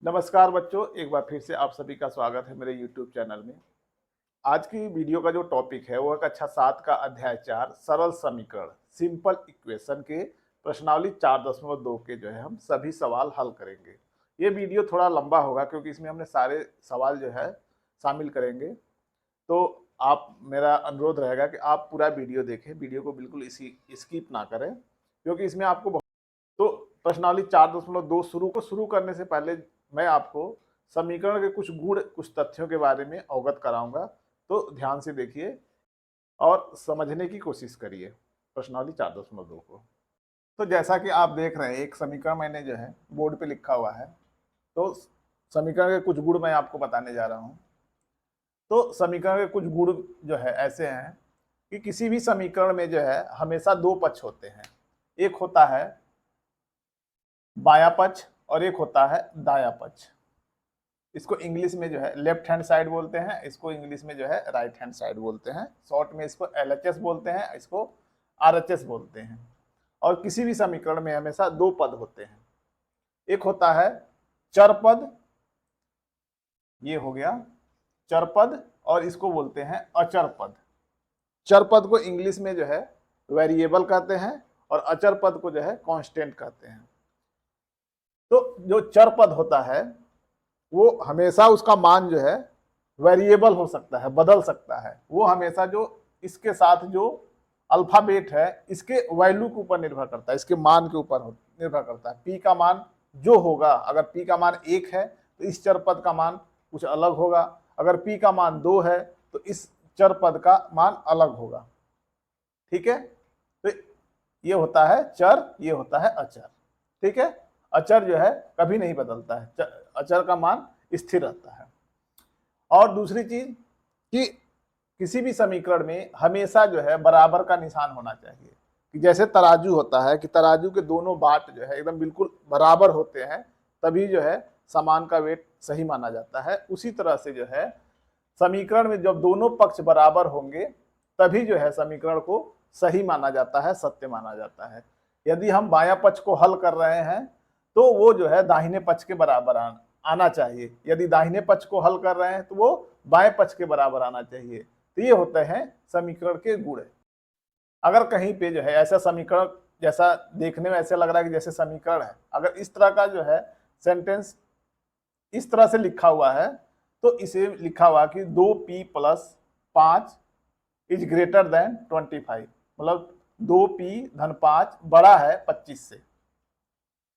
नमस्कार बच्चों, एक बार फिर से आप सभी का स्वागत है मेरे YouTube चैनल में। आज की वीडियो का जो टॉपिक है वो है कक्षा 7 का अध्याय 4 सरल समीकरण सिंपल इक्वेशन के प्रश्नावली 4.2 के जो है हम सभी सवाल हल करेंगे। ये वीडियो थोड़ा लंबा होगा क्योंकि इसमें हमने सारे सवाल जो है शामिल करेंगे। तो आप मेरा अनुरोध रहेगा कि आप पूरा वीडियो देखें, वीडियो को बिल्कुल इसी स्किप ना करें क्योंकि इसमें आपको तो प्रश्नावली 4.2 शुरू करने से पहले मैं आपको समीकरण के कुछ गुण कुछ तथ्यों के बारे में अवगत कराऊंगा। तो ध्यान से देखिए और समझने की कोशिश करिए प्रश्नावली 4.2 को। तो जैसा कि आप देख रहे हैं एक समीकरण मैंने जो है बोर्ड पे लिखा हुआ है। तो समीकरण के कुछ गुण मैं आपको बताने जा रहा हूँ। तो समीकरण के कुछ गुण जो है ऐसे हैं कि किसी भी समीकरण में जो है हमेशा दो पक्ष होते हैं। एक होता है बायां पक्ष और एक होता है दायां पक्ष। इसको इंग्लिश में जो है लेफ्ट हैंड साइड बोलते हैं, इसको इंग्लिश में जो है राइट हैंड साइड बोलते हैं। शॉर्ट में इसको LHS बोलते हैं, इसको RHS बोलते हैं। और किसी भी समीकरण में हमेशा दो पद होते हैं। एक होता है चर पद, ये हो गया चर पद, और इसको बोलते हैं अचर पद। चर पद को इंग्लिश में जो है वेरिएबल कहते हैं और अचर पद को जो है कांस्टेंट कहते हैं। तो जो चर पद होता है वो हमेशा उसका मान जो है वेरिएबल हो सकता है, बदल सकता है। वो हमेशा जो इसके साथ जो अल्फाबेट है इसके वैल्यू के ऊपर निर्भर करता है, इसके मान के ऊपर निर्भर करता है। पी का मान जो होगा, अगर पी का मान 1 है तो इस चर पद का मान कुछ अलग होगा। अगर पी का मान 2 है तो इस चर पद का मान अलग होगा। ठीक है, तो ये होता है चर, ये होता है अचर। ठीक है, अचर जो है कभी नहीं बदलता है, अचर का मान स्थिर रहता है। और दूसरी चीज कि किसी भी समीकरण में हमेशा जो है बराबर का निशान होना चाहिए। कि जैसे तराजू होता है कि तराजू के दोनों बाट जो है एकदम बिल्कुल बराबर होते हैं, तभी जो है सामान का वेट सही माना जाता है। उसी तरह से जो है समीकरण में जब दोनों पक्ष बराबर होंगे तभी जो है समीकरण को सही माना जाता है, सत्य माना जाता है। यदि हम बायां पक्ष को हल कर रहे हैं तो वो जो है दाहिने पक्ष के बराबर आना चाहिए। यदि दाहिने पक्ष को हल कर रहे हैं तो वो बाएं पक्ष के बराबर आना चाहिए। तो ये होते हैं समीकरण के गुण। अगर कहीं पे जो है ऐसा समीकरण, जैसा देखने में ऐसे लग रहा है कि जैसे समीकरण है, अगर इस तरह का जो है सेंटेंस इस तरह से लिखा हुआ है तो इसे लिखा हुआ कि 2p + 5 इज ग्रेटर देन 25, मतलब 2p-5 बड़ा है 25 से।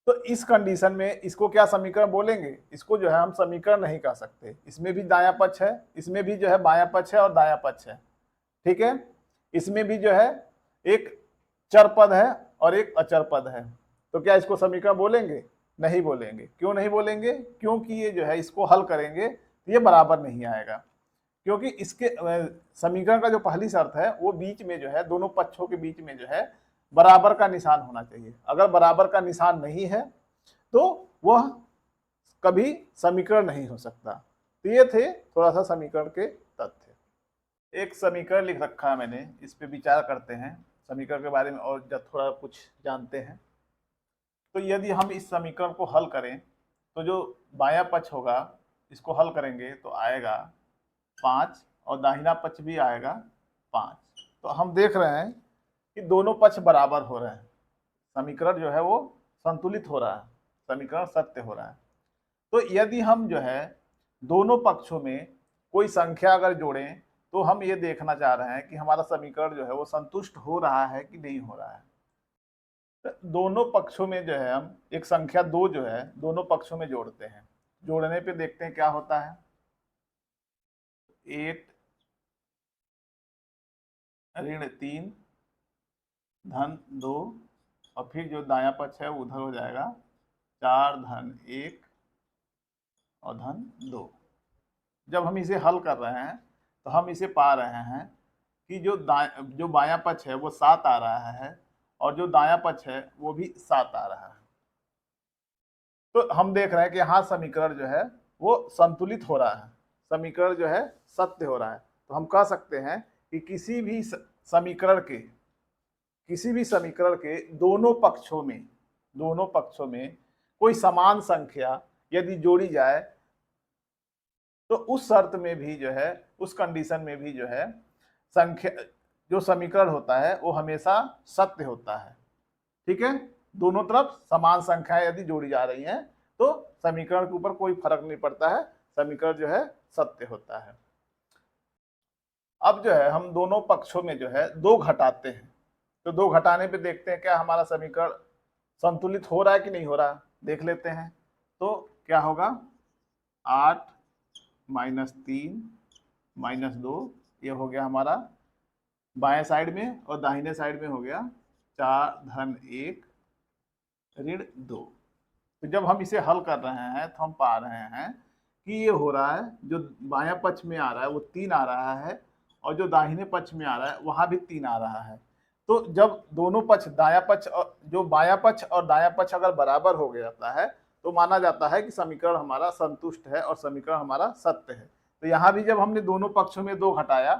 तो इस कंडीशन में इसको क्या समीकरण बोलेंगे? इसको जो है हम समीकरण नहीं कह सकते। इसमें भी दायां पक्ष है, इसमें भी जो है बायां पक्ष है और दायां पक्ष है। ठीक है, इसमें भी जो है एक चर पद है और एक अचर पद है। तो क्या इसको समीकरण बोलेंगे? नहीं बोलेंगे। क्यों नहीं बोलेंगे? क्योंकि ये जो है इसको हल करेंगे तो ये बराबर नहीं आएगा। क्योंकि इसके समीकरण का जो पहली शर्त है वो बीच में जो है दोनों पक्षों के बीच में जो है बराबर का निशान होना चाहिए। अगर बराबर का निशान नहीं है तो वह कभी समीकरण नहीं हो सकता। तो ये थे थोड़ा सा समीकरण के तथ्य। एक समीकरण लिख रखा है मैंने, इस पे विचार करते हैं, समीकरण के बारे में और जब थोड़ा कुछ जानते हैं। तो यदि हम इस समीकरण को हल करें तो जो बायां पक्ष होगा इसको हल करेंगे तो आएगा 5 और दाहिना पक्ष भी आएगा 5। तो हम देख रहे हैं कि दोनों पक्ष बराबर हो रहे हैं, समीकरण जो है वो संतुलित हो रहा है, समीकरण सत्य हो रहा है। तो यदि हम जो है दोनों पक्षों में कोई संख्या अगर जोड़ें तो हम ये देखना चाह रहे हैं कि हमारा समीकरण जो है वो संतुष्ट हो रहा है कि नहीं हो रहा है। तो दोनों पक्षों में जो है हम एक संख्या 2 जो है दोनों पक्षों में जोड़ते हैं। जोड़ने पे देखते हैं क्या होता है। 8 ऋण 3 धन 2 और फिर जो दायां पक्ष है उधर हो जाएगा 4 धन 1 और धन 2। जब हम इसे हल कर रहे हैं तो हम इसे पा रहे हैं कि जो बायां पक्ष है वो 7 आ रहा है और जो दायां पक्ष है वो भी 7 आ रहा है। तो हम देख रहे हैं कि यहाँ समीकरण जो है वो संतुलित हो रहा है, समीकरण जो है सत्य हो रहा है। तो हम कह सकते हैं कि किसी भी समीकरण के दोनों पक्षों में कोई समान संख्या यदि जोड़ी जाए तो उस शर्त में भी जो है, उस कंडीशन में भी जो है संख्या, जो समीकरण होता है वो हमेशा सत्य होता है। ठीक है, दोनों तरफ समान संख्याएं यदि जोड़ी जा रही हैं तो समीकरण के ऊपर कोई फर्क नहीं पड़ता है, समीकरण जो है सत्य होता है। अब जो है हम दोनों पक्षों में जो है 2 घटाते हैं, तो 2 घटाने पे देखते हैं क्या हमारा समीकरण संतुलित हो रहा है कि नहीं हो रहा, देख लेते हैं। तो क्या होगा, 8 माइनस 3 माइनस 2, ये हो गया हमारा बाएं साइड में, और दाहिने साइड में हो गया 4 धन 1 ऋण 2। तो जब हम इसे हल कर रहे हैं तो हम पा रहे हैं कि ये हो रहा है, जो बायां पक्ष में आ रहा है वो 3 आ रहा है, और जो दाहिने पक्ष में आ रहा है वहां भी 3 आ रहा है। तो जब दोनों पक्ष, दायां पक्ष और जो बायां पक्ष और दायां पक्ष अगर बराबर हो जाता है तो माना जाता है कि समीकरण हमारा संतुष्ट है और समीकरण हमारा सत्य है। तो यहाँ भी जब हमने दोनों पक्षों में 2 घटाया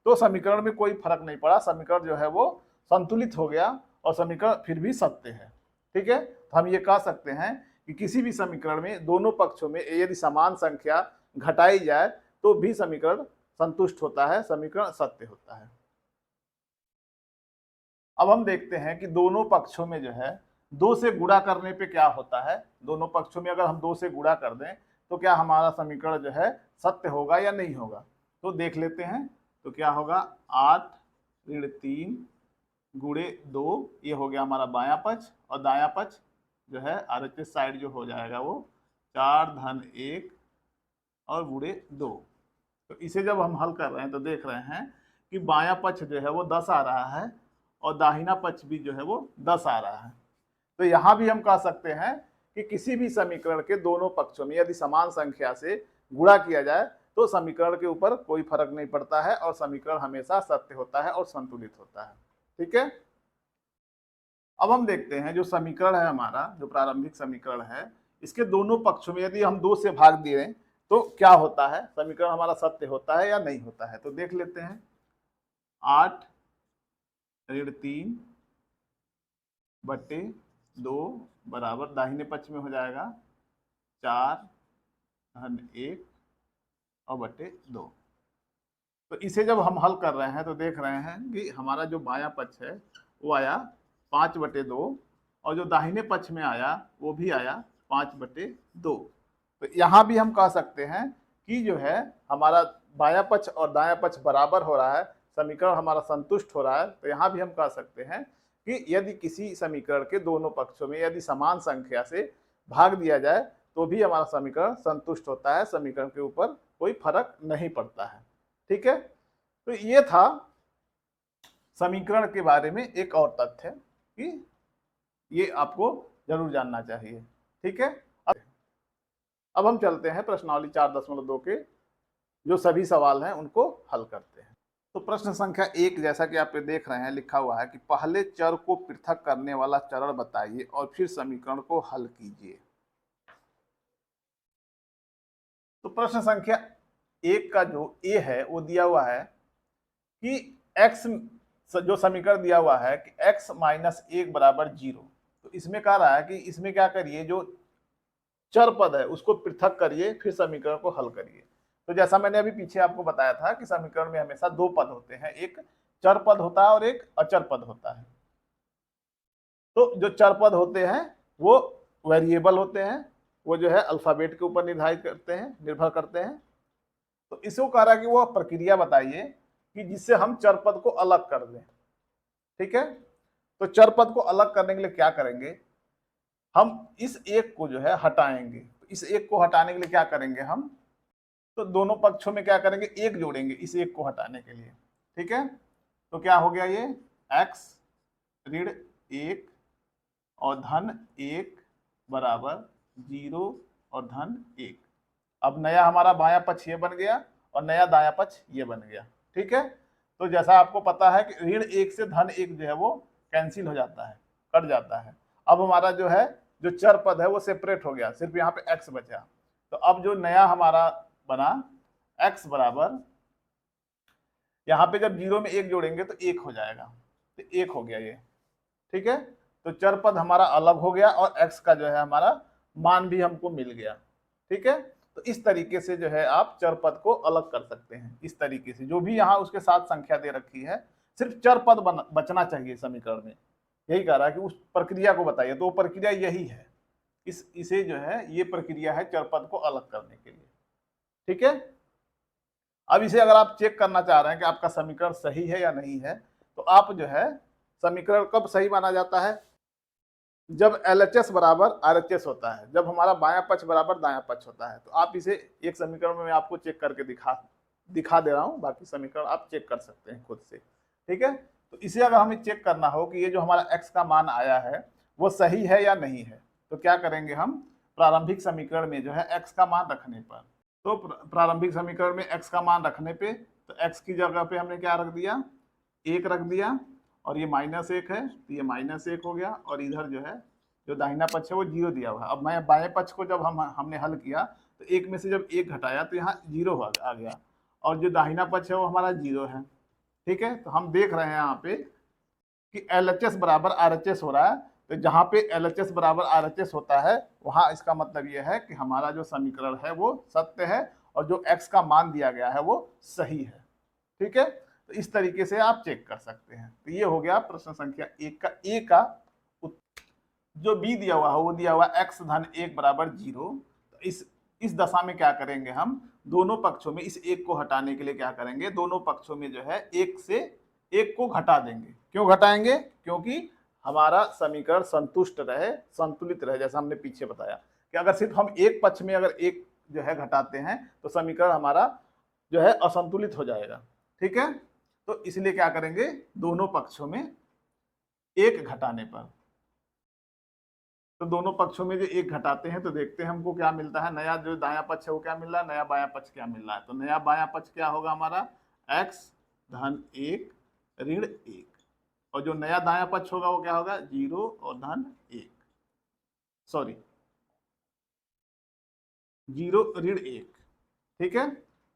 तो समीकरण में कोई फर्क नहीं पड़ा, समीकरण जो है वो संतुलित हो गया और समीकरण फिर भी सत्य है। ठीक है, तो हम ये कह सकते हैं कि किसी भी समीकरण में दोनों पक्षों में यदि समान संख्या घटाई जाए तो भी समीकरण संतुष्ट होता है, समीकरण सत्य होता है। अब हम देखते हैं कि दोनों पक्षों में जो है 2 से गुणा करने पे क्या होता है। दोनों पक्षों में अगर हम 2 से गुणा कर दें तो क्या हमारा समीकरण जो है सत्य होगा या नहीं होगा, तो देख लेते हैं। तो क्या होगा, 8 ऋण 3 गुणे 2, ये हो गया हमारा बायां पक्ष, और दायां पक्ष जो है आरएचएस साइड जो हो जाएगा वो 4 धन 1 और गुणे 2। तो इसे जब हम हल कर रहे हैं तो देख रहे हैं कि बायां पक्ष जो है वो 10 आ रहा है और दाहिना पक्ष भी जो है वो 10 आ रहा है। तो यहाँ भी हम कह सकते हैं कि किसी भी समीकरण के दोनों पक्षों में यदि समान संख्या से गुणा किया जाए तो समीकरण के ऊपर कोई फर्क नहीं पड़ता है और समीकरण हमेशा सत्य होता है और संतुलित होता है। ठीक है, अब हम देखते हैं जो समीकरण है हमारा, जो प्रारंभिक समीकरण है, इसके दोनों पक्षों में यदि हम 2 से भाग दिए तो क्या होता है, समीकरण हमारा सत्य होता है या नहीं होता है। तो देख लेते हैं, 8 ऋण 3 बटे 2 बराबर दाहिने पक्ष में हो जाएगा 4 धन 1 और बटे 2। तो इसे जब हम हल कर रहे हैं तो देख रहे हैं कि हमारा जो बायां पक्ष है वो आया 5 बटे 2, और जो दाहिने पक्ष में आया वो भी आया 5 बटे 2। तो यहाँ भी हम कह सकते हैं कि जो है हमारा बायां पक्ष और दायां पक्ष बराबर हो रहा है, समीकरण हमारा संतुष्ट हो रहा है। तो यहाँ भी हम कह सकते हैं कि यदि किसी समीकरण के दोनों पक्षों में यदि समान संख्या से भाग दिया जाए तो भी हमारा समीकरण संतुष्ट होता है, समीकरण के ऊपर कोई फर्क नहीं पड़ता है। ठीक है, तो ये था समीकरण के बारे में एक और तथ्य कि ये आपको जरूर जानना चाहिए। ठीक है, अब हम चलते हैं प्रश्नावली 4.2 के जो सभी सवाल हैं उनको हल करते हैं। तो प्रश्न संख्या 1, जैसा कि आप देख रहे हैं, लिखा हुआ है कि पहले चर को पृथक करने वाला चरण बताइए और फिर समीकरण को हल कीजिए। तो प्रश्न संख्या 1 का जो ए है वो दिया हुआ है कि x, जो समीकरण दिया हुआ है कि x माइनस 1 बराबर 0। तो इसमें कह रहा है कि इसमें क्या करिए, जो चर पद है उसको पृथक करिए फिर समीकरण को हल करिए। तो जैसा मैंने अभी पीछे आपको बताया था कि समीकरण में हमेशा 2 पद होते हैं, एक चर पद होता है और एक अचर पद होता है। तो जो चर पद होते हैं वो वेरिएबल होते हैं, वो जो है अल्फाबेट के ऊपर निर्धारित करते हैं, निर्भर करते हैं। तो इसको कह रहा है कि वो प्रक्रिया बताइए कि जिससे हम चर पद को अलग कर दें। ठीक है, तो चर पद को अलग करने के लिए क्या करेंगे, हम इस एक को जो है हटाएंगे। तो इस एक को हटाने के लिए क्या करेंगे हम, तो दोनों पक्षों में क्या करेंगे, एक जोड़ेंगे इस एक को हटाने के लिए। ठीक है, तो क्या हो गया, ये x ऋण 1 और धन 1 बराबर 0 और धन 1। अब नया हमारा बायां पक्ष ये बन गया और नया दायां पक्ष ये बन गया। ठीक है, तो जैसा आपको पता है कि ऋण 1 से धन 1 जो है वो कैंसिल हो जाता है, कट जाता है। अब हमारा जो है जो चर पद है वो सेपरेट हो गया, सिर्फ यहाँ पे x बचा। तो अब जो नया हमारा बना x बराबर, यहाँ पे जब 0 में 1 जोड़ेंगे तो 1 हो जाएगा, तो 1 हो गया ये। ठीक है, तो चर पद हमारा अलग हो गया और x का जो है हमारा मान भी हमको मिल गया। ठीक है। तो इस तरीके से जो है आप चर पद को अलग कर सकते हैं। इस तरीके से जो भी यहाँ उसके साथ संख्या दे रखी है, सिर्फ चर पद बचना चाहिए समीकरण में। यही कह रहा है कि उस प्रक्रिया को बताइए, तो वो प्रक्रिया यही है। इसे जो है ये प्रक्रिया है चर पद को अलग करने के लिए। ठीक है। अब इसे अगर आप चेक करना चाह रहे हैं कि आपका समीकरण सही है या नहीं है, तो आप जो है समीकरण कब सही माना जाता है, जब LHS बराबर RHS होता है, जब हमारा बायां पक्ष बराबर दायां पक्ष होता है। तो आप इसे एक समीकरण में मैं आपको चेक करके दिखा दे रहा हूं, बाकी समीकरण आप चेक कर सकते हैं खुद से। ठीक है। तो इसे अगर हमें चेक करना हो कि ये जो हमारा x का मान आया है वो सही है या नहीं है, तो क्या करेंगे हम, प्रारंभिक समीकरण में जो है x का मान रखने पर, तो प्रारंभिक समीकरण में x का मान रखने पे, तो x की जगह पे हमने क्या रख दिया, 1 रख दिया, और ये -1 है तो ये -1 हो गया, और इधर जो है जो दाहिना पक्ष है वो 0 दिया हुआ है। अब मैं बाएं पक्ष को जब हमने हल किया तो 1 में से जब 1 घटाया तो यहाँ 0 आ गया, और जो दाहिना पक्ष है वो हमारा 0 है। ठीक है। तो हम देख रहे हैं यहाँ पे कि LHS बराबर RHS हो रहा है। तो जहाँ पे LHS बराबर RHS होता है वहां इसका मतलब ये है कि हमारा जो समीकरण है वो सत्य है, और जो x का मान दिया गया है वो सही है। ठीक है। तो इस तरीके से आप चेक कर सकते हैं। तो ये हो गया प्रश्न संख्या 1 का ए का। जो बी दिया हुआ है वो दिया हुआ x धन 1 बराबर 0। तो इस दशा में क्या करेंगे, हम दोनों पक्षों में इस एक को हटाने के लिए क्या करेंगे, दोनों पक्षों में जो है एक से एक को घटा देंगे। क्यों घटाएंगे, क्योंकि हमारा समीकरण संतुष्ट रहे, संतुलित रहे। जैसा हमने पीछे बताया कि अगर सिर्फ हम एक पक्ष में अगर एक जो है घटाते हैं तो समीकरण हमारा जो है असंतुलित हो जाएगा। ठीक है। तो इसलिए क्या करेंगे, दोनों पक्षों में एक घटाने पर, तो दोनों पक्षों में जो एक घटाते हैं तो देखते हैं हमको क्या मिलता है। नया जो दायां पक्ष है वो क्या मिल रहा है, नया बायां पक्ष क्या मिल रहा है। तो नया बायां पक्ष क्या होगा हमारा, x धन 1 ऋण 1, और जो नया दायां पक्ष होगा वो क्या होगा, 0 और धन 1, सॉरी 0 ऋण 1। ठीक है।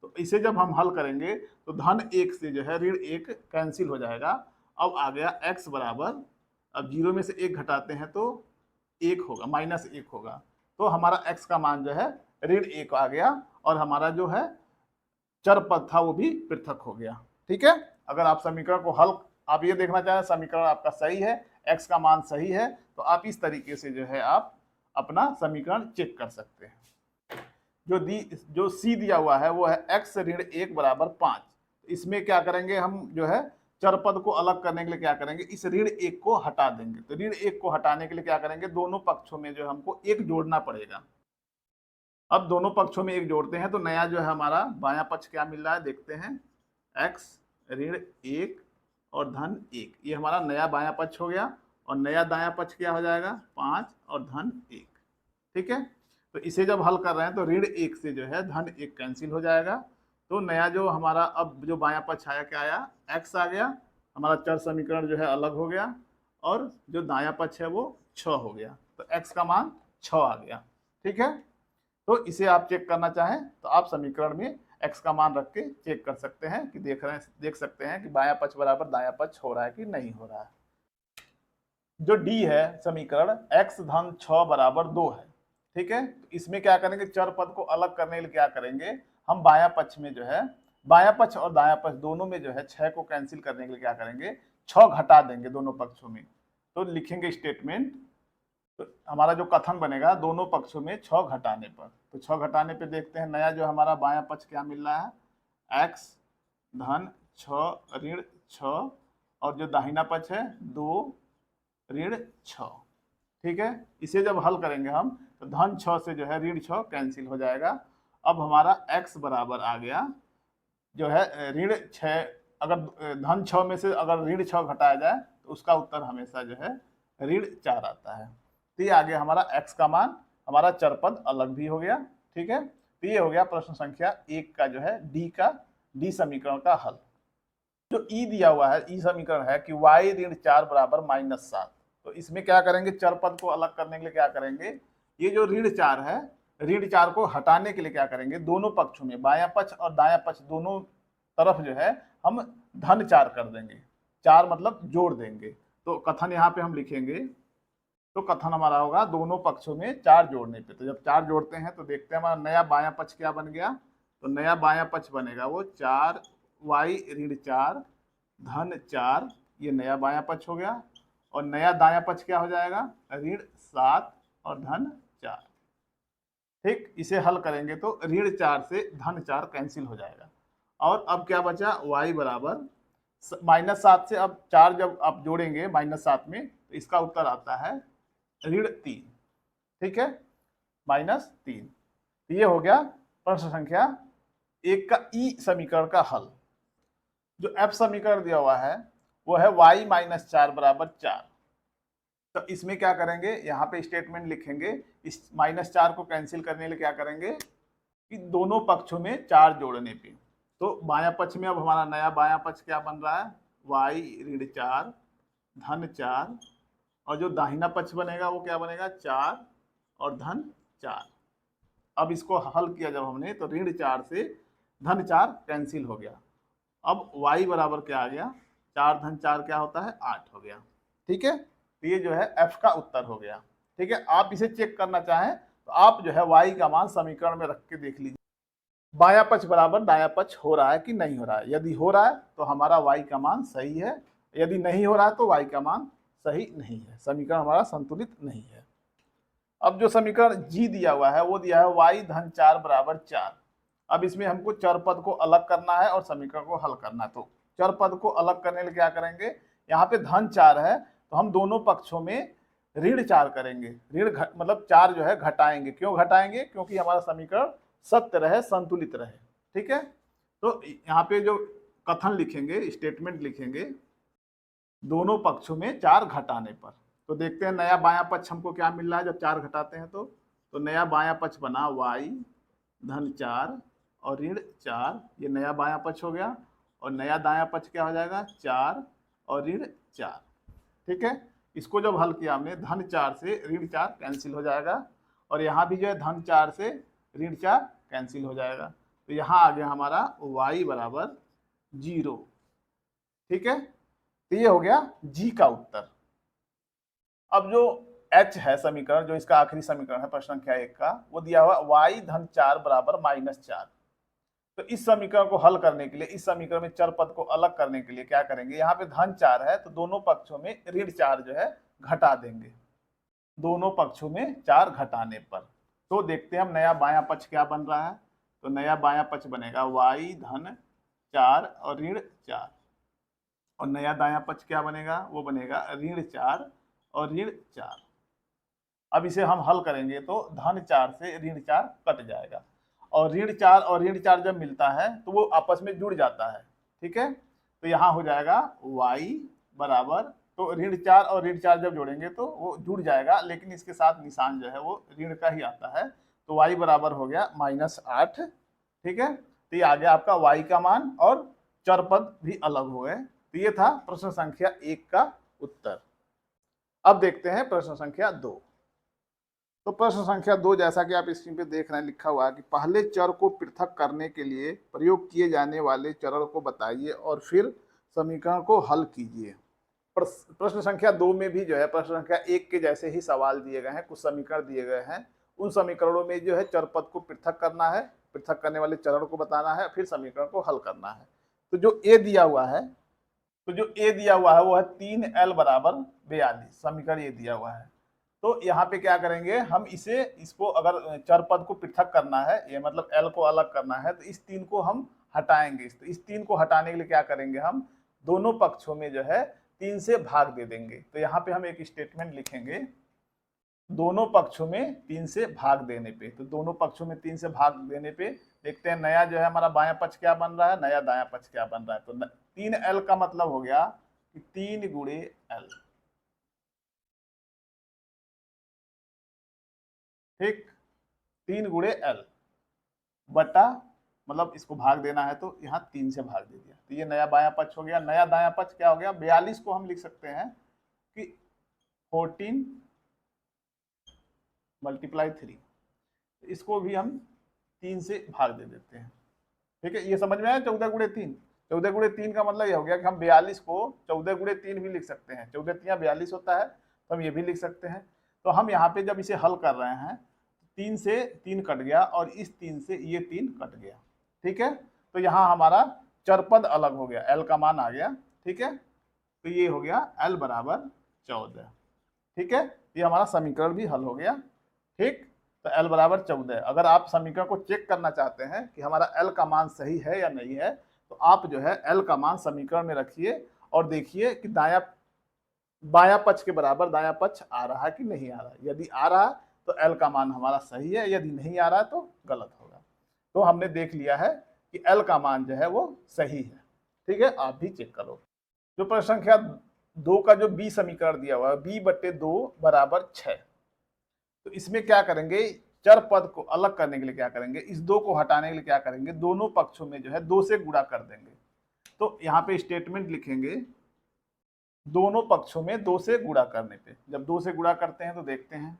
तो इसे जब हम हल करेंगे तो धन 1 से जो है ऋण 1 कैंसिल हो जाएगा। अब आ गया x बराबर, अब 0 में से 1 घटाते हैं तो 1 होगा, -1 होगा। तो हमारा x का मान जो है ऋण 1 आ गया, और हमारा जो है चर पद था वो भी पृथक हो गया। ठीक है। अगर आप समीकरण को हल, आप ये देखना चाहें समीकरण आपका सही है, x का मान सही है, तो आप इस तरीके से जो है आप अपना समीकरण चेक कर सकते हैं। जो C दिया हुआ है वो है x ऋण 1 बराबर 5। इसमें क्या करेंगे हम, जो है चर पद को अलग करने के लिए क्या करेंगे, इस ऋण 1 को हटा देंगे। तो ऋण 1 को हटाने के लिए क्या करेंगे, दोनों पक्षों में जो हमको 1 जोड़ना पड़ेगा। अब दोनों पक्षों में 1 जोड़ते हैं तो नया जो है हमारा बायां पक्ष क्या मिल रहा है, देखते हैं, x ऋण 1 और धन 1, ये हमारा नया बायां पक्ष हो गया, और नया दायां पक्ष क्या हो जाएगा, 5 और धन 1। ठीक है। तो इसे जब हल कर रहे हैं तो ऋण 1 से जो है धन 1 कैंसिल हो जाएगा। तो नया जो हमारा अब जो बायां पक्ष आया क्या आया, x आ गया, हमारा चर समीकरण जो है अलग हो गया, और जो दायां पक्ष है वो 6 हो गया। तो x का मान 6 आ गया। ठीक है। तो इसे आप चेक करना चाहें तो आप समीकरण में x का मान रख के चेक कर सकते हैं कि देख सकते हैं कि बायां पक्ष बराबर दायां पक्ष हो रहा है कि नहीं हो रहा है। जो D है समीकरण, x धन 6 बराबर 2 है। ठीक है। तो इसमें क्या करेंगे, चर पद को अलग करने के लिए क्या करेंगे, हम बायां पक्ष में जो है, बायां पक्ष और दायां पक्ष दोनों में जो है 6 को कैंसिल करने के लिए क्या करेंगे, 6 घटा देंगे दोनों पक्षों में। तो लिखेंगे स्टेटमेंट, तो हमारा जो कथन बनेगा, दोनों पक्षों में 6 घटाने पर। तो 6 घटाने पे देखते हैं नया जो हमारा बायां पक्ष क्या मिल रहा है, x धन 6 ऋण 6, और जो दाहिना पक्ष है 2 ऋण 6। ठीक है। इसे जब हल करेंगे हम तो धन 6 से जो है ऋण 6 कैंसिल हो जाएगा। अब हमारा x बराबर आ गया जो है ऋण 6, अगर धन 6 में से अगर ऋण 6 घटाया जाए तो उसका उत्तर हमेशा जो है ऋण 4 आता है। तो ये आ गया हमारा x का मान, हमारा चर पद अलग भी हो गया। ठीक है। तो ये हो गया प्रश्न संख्या 1 का जो है डी समीकरण का हल। जो ई दिया हुआ है, ई समीकरण है कि y ऋण 4 बराबर -7। तो इसमें क्या करेंगे, चर पद को अलग करने के लिए क्या करेंगे, ये जो ऋण 4 है, ऋण 4 को हटाने के लिए क्या करेंगे, दोनों पक्षों में बायां पक्ष और दायां पक्ष दोनों तरफ जो है हम धन 4 कर देंगे। 4 मतलब जोड़ देंगे। तो कथन यहाँ पे हम लिखेंगे तो कथन हमारा होगा दोनों पक्षों में 4 जोड़ने पे। तो जब 4 जोड़ते हैं तो देखते हैं हमारा नया बायां पक्ष क्या बन गया। तो नया बायां पक्ष बनेगा वो 4y ऋण 4 धन 4, ये नया बायां पक्ष हो गया। और नया दायां पक्ष क्या हो जाएगा, ऋण 7 और धन 4। ठीक, इसे हल करेंगे तो ऋण 4 से धन 4 कैंसिल हो जाएगा। और अब क्या बचा, y बराबर -7 से अब 4 जब आप जोड़ेंगे -7 में तो इसका उत्तर आता है ऋण 3। ठीक है, -3। ये हो गया प्रश्न संख्या 1 का ई समीकरण का हल। जो एफ समीकरण दिया हुआ है वो है y - 4 बराबर 4। तो इसमें क्या करेंगे, यहाँ पे स्टेटमेंट लिखेंगे, इस -4 को कैंसिल करने के लिए क्या करेंगे कि दोनों पक्षों में 4 जोड़ने पे। तो बायां पक्ष में अब हमारा नया बायां पक्ष क्या बन रहा है, y ऋण 4 धन 4, और जो दाहिना पक्ष बनेगा वो क्या बनेगा 4 और धन 4। अब इसको हल किया जब हमने तो ऋण 4 से धन 4 कैंसिल हो गया। अब y बराबर क्या आ गया, 4 धन 4 क्या होता है 8 हो गया। ठीक है, तो ये जो है f का उत्तर हो गया। ठीक है, आप इसे चेक करना चाहें तो आप जो है y का मान समीकरण में रख के देख लीजिए, बायां पक्ष बराबर दायां पक्ष हो रहा है कि नहीं हो रहा है। यदि हो रहा है तो हमारा y का मान सही है, यदि नहीं हो रहा है तो y का मान सही नहीं है, समीकरण हमारा संतुलित नहीं है। अब जो समीकरण जी दिया हुआ है वो दिया है y धन 4 बराबर 4। अब इसमें हमको चर पद को अलग करना है और समीकरण को हल करना है। तो चर पद को अलग करने के लिए क्या करेंगे, यहाँ पे धन 4 है तो हम दोनों पक्षों में ऋण 4 करेंगे। मतलब 4 जो है घटाएंगे। क्यों घटाएंगे, क्योंकि हमारा समीकरण सत्य रहे, संतुलित रहे। ठीक है, तो यहाँ पे जो कथन लिखेंगे, स्टेटमेंट लिखेंगे, दोनों पक्षों में 4 घटाने पर। तो देखते हैं नया बायां पक्ष हमको क्या मिल रहा है जब 4 घटाते हैं। तो नया बायां पक्ष बना y धन 4 और ऋण 4, ये नया बायां पक्ष हो गया। और नया दायां पक्ष क्या हो जाएगा 4 और ऋण 4। ठीक है, इसको जब हल किया हमने धन 4 से ऋण 4 कैंसिल हो जाएगा, और यहाँ भी जो है धन 4 से ऋण 4 कैंसिल हो जाएगा। तो यहाँ आ गया हमारा y बराबर 0। ठीक है, तो ये हो गया जी का उत्तर। अब जो h है समीकरण, जो इसका आखिरी समीकरण है प्रश्न संख्या 1 का, वो दिया हुआ y धन 4 बराबर -4। तो इस समीकरण को हल करने के लिए, इस समीकरण में चर पद को अलग करने के लिए क्या करेंगे, यहाँ पे धन 4 है तो दोनों पक्षों में ऋण 4 जो है घटा देंगे, दोनों पक्षों में 4 घटाने पर। तो देखते हैं हम नया बायां पक्ष क्या बन रहा है। तो नया बायां पक्ष बनेगा y धन 4 और ऋण 4, और नया दायां पक्ष क्या बनेगा, वो बनेगा ऋण 4 और ऋण 4। अब इसे हम हल करेंगे तो धन 4 से ऋण 4 कट जाएगा, और ऋण 4 और ऋण 4 जब मिलता है तो वो आपस में जुड़ जाता है। ठीक है, तो यहाँ हो जाएगा y बराबर, तो ऋण 4 और ऋण 4 जब जोड़ेंगे तो वो जुड़ जाएगा, लेकिन इसके साथ निशान जो है वो ऋण का ही आता है। तो y बराबर हो गया -8। ठीक है, तो ये आ गया आपका y का मान, और चर पद भी अलग हो गए। तो ये था प्रश्न संख्या 1 का उत्तर। अब देखते हैं प्रश्न संख्या 2। तो प्रश्न संख्या 2, जैसा कि आप स्क्रीन पे देख रहे हैं, लिखा हुआ है कि पहले चर को पृथक करने के लिए प्रयोग किए जाने वाले चरों को बताइए और फिर समीकरण को हल कीजिए। प्रश्न संख्या 2 में भी जो है प्रश्न संख्या 1 के जैसे ही सवाल दिए गए हैं, कुछ समीकरण दिए गए हैं। उन समीकरणों में जो है चर पद को पृथक करना है, पृथक करने वाले चरों को बताना है, फिर समीकरण को हल करना है। तो जो ए दिया हुआ है, वो है 3l बराबर 42, समीकरण ये दिया हुआ है। तो यहाँ पे क्या करेंगे हम, इसको अगर चर पद को पृथक करना है, ये मतलब l को अलग करना है, तो इस 3 को हम हटाएंगे। तो इस 3 को हटाने के लिए क्या करेंगे, हम दोनों पक्षों में जो है 3 से भाग दे देंगे। तो यहाँ पे हम एक स्टेटमेंट लिखेंगे, दोनों पक्षों में 3 से भाग देने पे। तो दोनों पक्षों में 3 से भाग देने पे देखते हैं नया जो है हमारा बायां पक्ष क्या बन रहा है, नया दायां पक्ष क्या बन रहा है। तो 3l का मतलब हो गया कि 3 गुणे l। ठीक, 3 गुणे l बटा, मतलब इसको भाग देना है तो यहाँ 3 से भाग दे दिया। तो ये नया बायां पक्ष हो गया। नया दायां पक्ष क्या हो गया, 42 को हम लिख सकते हैं कि 14 × 3, इसको भी हम 3 से भाग दे देते हैं। ठीक है, ये समझ में आया। 14 गुणे 3, 14 गुणे 3 का मतलब ये हो गया कि हम 42 को 14 गुणे 3 भी लिख सकते हैं। 14 × 3 = 42 होता है, तो हम ये भी लिख सकते हैं। तो हम यहाँ पे जब इसे हल कर रहे हैं, 3 से 3 कट गया और इस 3 से ये 3 कट गया, ठीक है। तो यहाँ हमारा चरपद अलग हो गया, एल का मान आ गया, ठीक है। तो ये हो गया एल बराबर 14, ठीक है। ये हमारा समीकरण भी हल हो गया, ठीक। तो एल बराबर 14। अगर आप समीकरण को चेक करना चाहते हैं कि हमारा एल का मान सही है या नहीं है, तो आप जो है एल का मान समीकरण में रखिए और देखिए कि बायां पक्ष के बराबर दायां पक्ष आ रहा है कि नहीं आ रहा है। यदि आ रहा है तो एल का मान हमारा सही है, यदि नहीं आ रहा है तो गलत होगा। तो हमने देख लिया है कि एल का मान जो है वो सही है, ठीक है। आप भी चेक करो। जो प्रश्न संख्या 2 का जो बी समीकरण दिया हुआ है, b/2 बराबर 6, तो इसमें क्या करेंगे, चर पद को अलग करने के लिए क्या करेंगे, इस 2 को हटाने के लिए क्या करेंगे, दोनों पक्षों में जो है 2 से गुणा कर देंगे। तो यहाँ पे स्टेटमेंट लिखेंगे, दोनों पक्षों में 2 से गुणा करने पे। जब 2 से गुणा करते हैं तो देखते हैं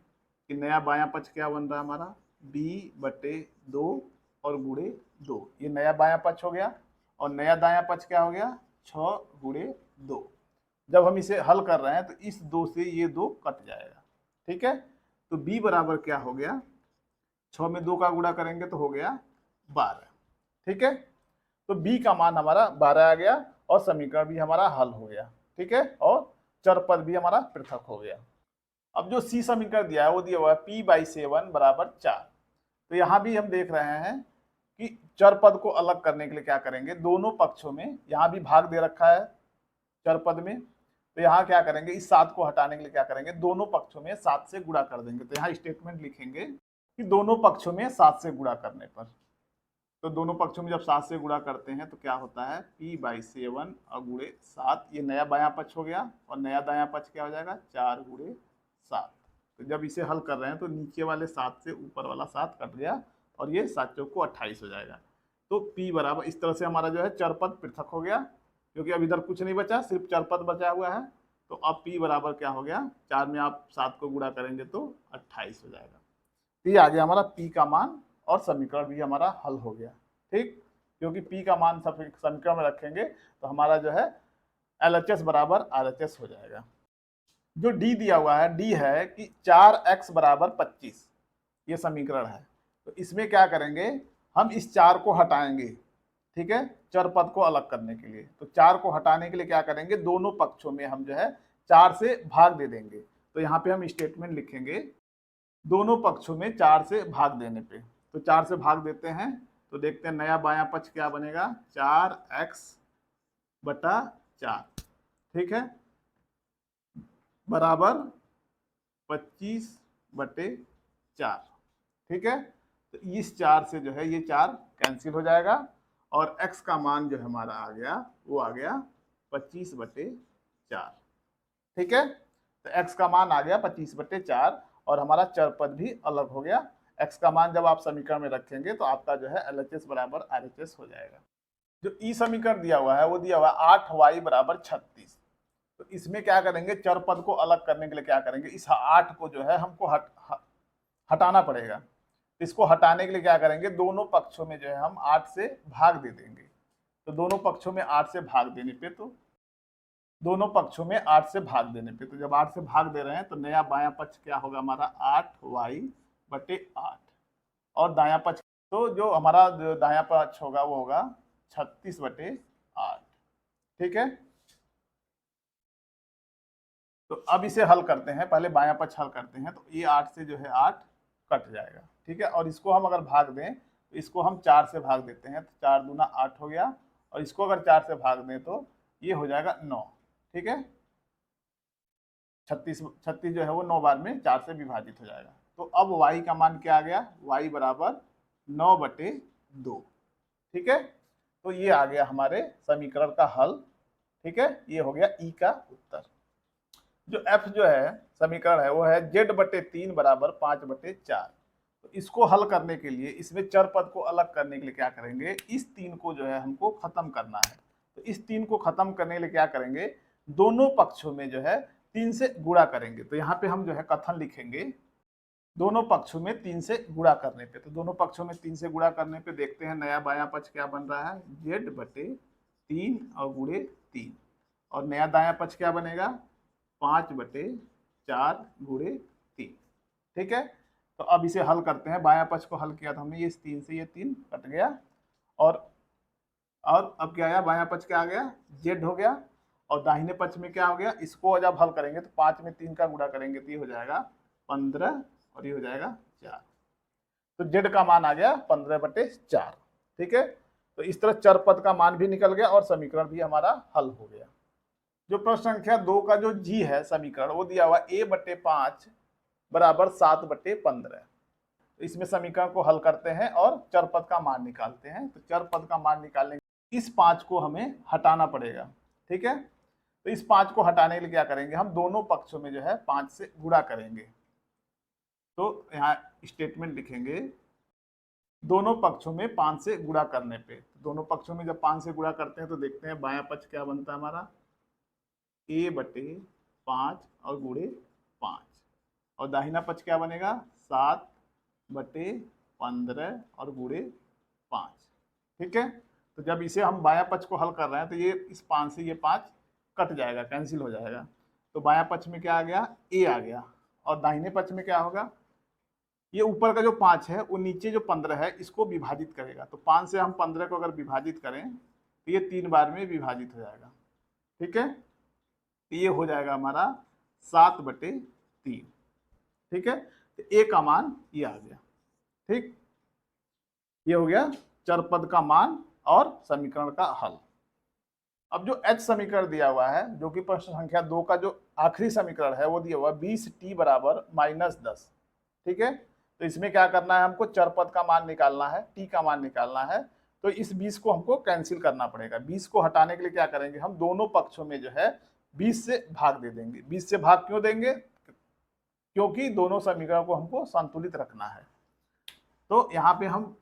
कि नया बायां पक्ष क्या बन रहा है हमारा, b/2 और गुणे 2, ये नया बायां पक्ष हो गया। और नया दायां पक्ष क्या हो गया, 6 गुणे 2। जब हम इसे हल कर रहे हैं तो इस 2 से ये 2 कट जाएगा, ठीक है। तो b बराबर क्या हो गया, 6 में 2 का गुणा करेंगे तो हो गया 12, ठीक है। तो b का मान हमारा 12 आ गया और समीकरण भी हमारा हल हो गया, ठीक है। और चर पद भी हमारा पृथक हो गया। अब जो सी समीकरण दिया है वो दिया हुआ है p/7 बराबर 4। तो यहाँ भी हम देख रहे हैं कि चर पद को अलग करने के लिए क्या करेंगे, दोनों पक्षों में, यहाँ भी भाग दे रखा है चर पद में, तो यहाँ क्या करेंगे, इस 7 को हटाने के लिए क्या करेंगे, दोनों पक्षों में 7 से गुणा कर देंगे। तो यहाँ स्टेटमेंट लिखेंगे कि दोनों पक्षों में 7 से गुणा करने पर, तो दोनों पक्षों में जब 7 से गुणा करते हैं तो क्या होता है, p/7 और गुणे 7, ये नया बायां पक्ष हो गया और नया दायां पक्ष क्या हो जाएगा, 4 गुणे 7। तो जब इसे हल कर रहे हैं तो नीचे वाले 7 से ऊपर वाला 7 कट गया और ये 7 चौक को 28 हो जाएगा। तो p बराबर, इस तरह से हमारा जो है चरपद पृथक हो गया, क्योंकि अब इधर कुछ नहीं बचा, सिर्फ चरपद बचा हुआ है। तो अब p बराबर क्या हो गया, 4 में आप 7 को गुणा करेंगे तो 28 हो जाएगा। ये आ गया हमारा p का मान और समीकरण भी हमारा हल हो गया, ठीक। क्योंकि p का मान समीकरण में रखेंगे तो हमारा जो है LHS बराबर RHS हो जाएगा। जो d दिया हुआ है, d है कि 4x बराबर 25, ये समीकरण है। तो इसमें क्या करेंगे, हम इस 4 को हटाएंगे, ठीक है, चर पद को अलग करने के लिए। तो 4 को हटाने के लिए क्या करेंगे, दोनों पक्षों में हम जो है 4 से भाग दे देंगे। तो यहाँ पे हम स्टेटमेंट लिखेंगे, दोनों पक्षों में 4 से भाग देने पे। तो 4 से भाग देते हैं तो देखते हैं नया बायां पक्ष क्या बनेगा, 4x/4, ठीक है, बराबर 25/4, ठीक है। तो इस 4 से जो है ये 4 कैंसिल हो जाएगा और x का मान जो हमारा आ गया वो आ गया 25/4, ठीक है। तो x का मान आ गया 25/4 और हमारा चरपद भी अलग हो गया। x का मान जब आप समीकरण में रखेंगे तो आपका जो है LHS बराबर RHS हो जाएगा। जो ई समीकरण दिया हुआ है वो दिया हुआ है 8y बराबर 36। तो इसमें क्या करेंगे, चर पद को अलग करने के लिए क्या करेंगे, इस 8 को जो है हमको हटाना पड़ेगा। इसको हटाने के लिए क्या करेंगे, दोनों पक्षों में जो है हम 8 से भाग दे देंगे। तो दोनों पक्षों में 8 से भाग देने पे, तो दोनों पक्षों में 8 से भाग देने पे, तो जब 8 से भाग दे रहे हैं तो नया बायां पक्ष क्या होगा हमारा 8y/8 और दायां पक्ष, तो जो हमारा दायां पक्ष होगा वो होगा 36/8, ठीक है। तो अब इसे हल करते हैं, पहले बायां पक्ष हल करते हैं। तो ये 8 से जो है 8 कट जाएगा, ठीक है। और इसको हम अगर भाग दें तो इसको हम 4 से भाग देते हैं, तो 4 दूना 8 हो गया और इसको अगर 4 से भाग दें तो ये हो जाएगा 9, ठीक है। 36 जो है वो 9 बार में 4 से विभाजित हो जाएगा। तो अब y का मान क्या आ गया, y बराबर 9/2, ठीक है। तो ये आ गया हमारे समीकरण का हल, ठीक है। ये हो गया ई का उत्तर। जो f जो है समीकरण है वो है z/3 बराबर 5/4। तो इसको हल करने के लिए, इसमें चर पद को अलग करने के लिए क्या करेंगे, इस 3 को जो है हमको खत्म करना है। तो इस 3 को खत्म करने के लिए क्या करेंगे, दोनों पक्षों में जो है 3 से गुणा करेंगे। तो यहाँ पे हम जो है कथन लिखेंगे, दोनों पक्षों में 3 से गुणा करने पे। तो दोनों पक्षों में 3 से गुणा करने पे देखते हैं नया बायां पक्ष क्या बन रहा है, z/3 और गुणे 3, और नया दायां पक्ष क्या बनेगा 5/4 गुणे 3, ठीक है। तो अब इसे हल करते हैं, बायां पक्ष को हल किया था हमने, ये 3 से ये 3 कट गया, और अब क्या आया, बायां पक्ष क्या आ गया, जेड हो गया, और दाहिने पक्ष में क्या हो गया, इसको जब हल करेंगे तो 5 में 3 का गुणा करेंगे तो ये हो जाएगा 15 और ये हो जाएगा 4। तो जेड का मान आ गया 15/4। ठीक है, तो इस तरह चर पद का मान भी निकल गया और समीकरण भी हमारा हल हो गया। जो प्रश्न संख्या 2 का जो जी है समीकरण, वो दिया हुआ a/5 बराबर 7/15। तो इसमें समीकरण को हल करते हैं और चर पद का मान निकालते हैं। तो चर पद का मान निकालने इस 5 को हमें हटाना पड़ेगा। ठीक है, तो इस 5 को हटाने के लिए क्या करेंगे, हम दोनों पक्षों में जो है 5 से गुणा करेंगे। तो यहाँ स्टेटमेंट लिखेंगे, दोनों पक्षों में 5 से गुणा करने पे, दोनों पक्षों में जब 5 से गुणा करते हैं तो देखते हैं बायां पक्ष क्या बनता है हमारा, a/5 और गुणे 5, और दाहिना पक्ष क्या बनेगा 7/15 और गुणे 5। ठीक है, तो जब इसे हम बायां पक्ष को हल कर रहे हैं तो ये इस 5 से ये 5 कट जाएगा, कैंसिल हो जाएगा। तो बायां पक्ष में क्या आ गया, a आ गया, और दाहिने पक्ष में क्या होगा, ये ऊपर का जो 5 है वो नीचे जो 15 है इसको विभाजित करेगा। तो 5 से हम 15 को अगर विभाजित करें तो ये 3 बार में विभाजित हो जाएगा। ठीक है, तो ये हो जाएगा हमारा 7/3। ठीक है, तो a का मान ये आ गया। ठीक, ये हो गया चर पद का मान और समीकरण का हल। अब जो h समीकरण दिया हुआ है, जो कि प्रश्न संख्या 2 का जो आखिरी समीकरण है, वो दिया हुआ 20t बराबर -10। ठीक है, तो इसमें क्या करना है, हमको चर पद का मान निकालना है, t का मान निकालना है। तो इस 20 को हमको कैंसिल करना पड़ेगा। 20 को हटाने के लिए क्या करेंगे, हम दोनों पक्षों में जो है 20 से भाग दे देंगे। 20 से भाग क्यों देंगे, क्योंकि दोनों समीकरण को हमको संतुलित रखना है। तो यहाँ पे हम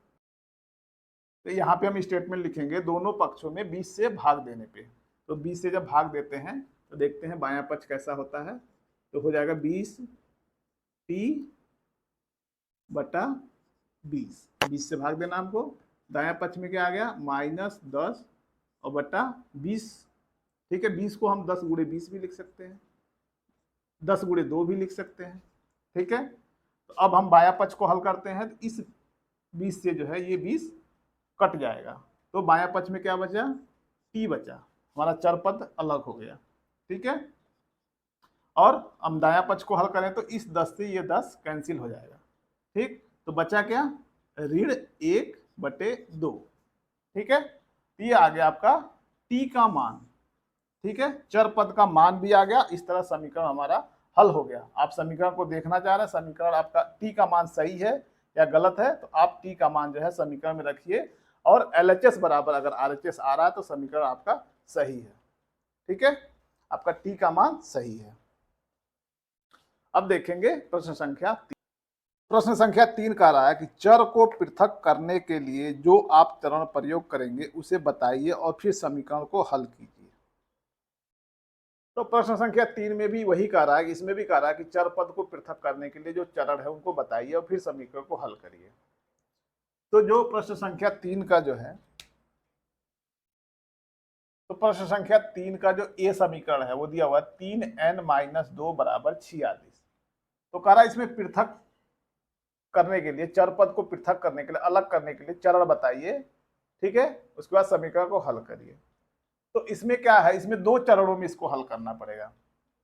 स्टेटमेंट लिखेंगे, दोनों पक्षों में 20 से भाग देने पे। तो 20 से जब भाग देते हैं तो देखते हैं बायां पक्ष कैसा होता है। तो हो जाएगा 20t/20, 20 से भाग देना हमको। दायां पक्ष में क्या आ गया, -10 और बटा 20। ठीक है, 20 को हम 10 गुणे 20 भी लिख सकते हैं, 10 गुणे 2 भी लिख सकते हैं। ठीक है, तो अब हम बायां पक्ष को हल करते हैं, तो इस 20 से जो है ये 20 कट जाएगा। तो बायां पक्ष में क्या बचा, t बचा, हमारा चर पद अलग हो गया। ठीक है, और हम दायां पक्ष को हल करें तो इस 10 से ये 10 कैंसिल हो जाएगा। ठीक, तो बचा क्या, ऋण 1/2। ठीक है, तो ये आ गया आपका t का मान। ठीक है, चर पद का मान भी आ गया। इस तरह समीकरण हमारा हल हो गया। आप समीकरण को देखना चाह रहे हैं, समीकरण आपका t का मान सही है या गलत है, तो आप t का मान जो है समीकरण में रखिए, और LHS बराबर अगर RHS आ रहा है तो समीकरण आपका सही है। ठीक है, आपका t का मान सही है। अब देखेंगे प्रश्न संख्या 3। प्रश्न संख्या 3 कह रहा है कि चर को पृथक करने के लिए जो आप चरण प्रयोग करेंगे उसे बताइए और फिर समीकरण को हल कीजिए। तो प्रश्न संख्या 3 में भी वही कह रहा है, इसमें भी कह रहा है कि चर पद को पृथक करने के लिए जो चरण है उनको बताइए और फिर समीकरण को हल करिए। तो जो प्रश्न संख्या 3 का जो है, तो प्रश्न संख्या 3 का जो ए समीकरण है वो दिया हुआ 3n-2 बराबर 46। तो कह रहा है इसमें पृथक करने के लिए, चर पद को पृथक करने के लिए, अलग करने के लिए चरण बताइए। ठीक है, उसके बाद समीकरण को हल करिए। तो इसमें क्या है, इसमें 2 चरणों में इसको हल करना पड़ेगा।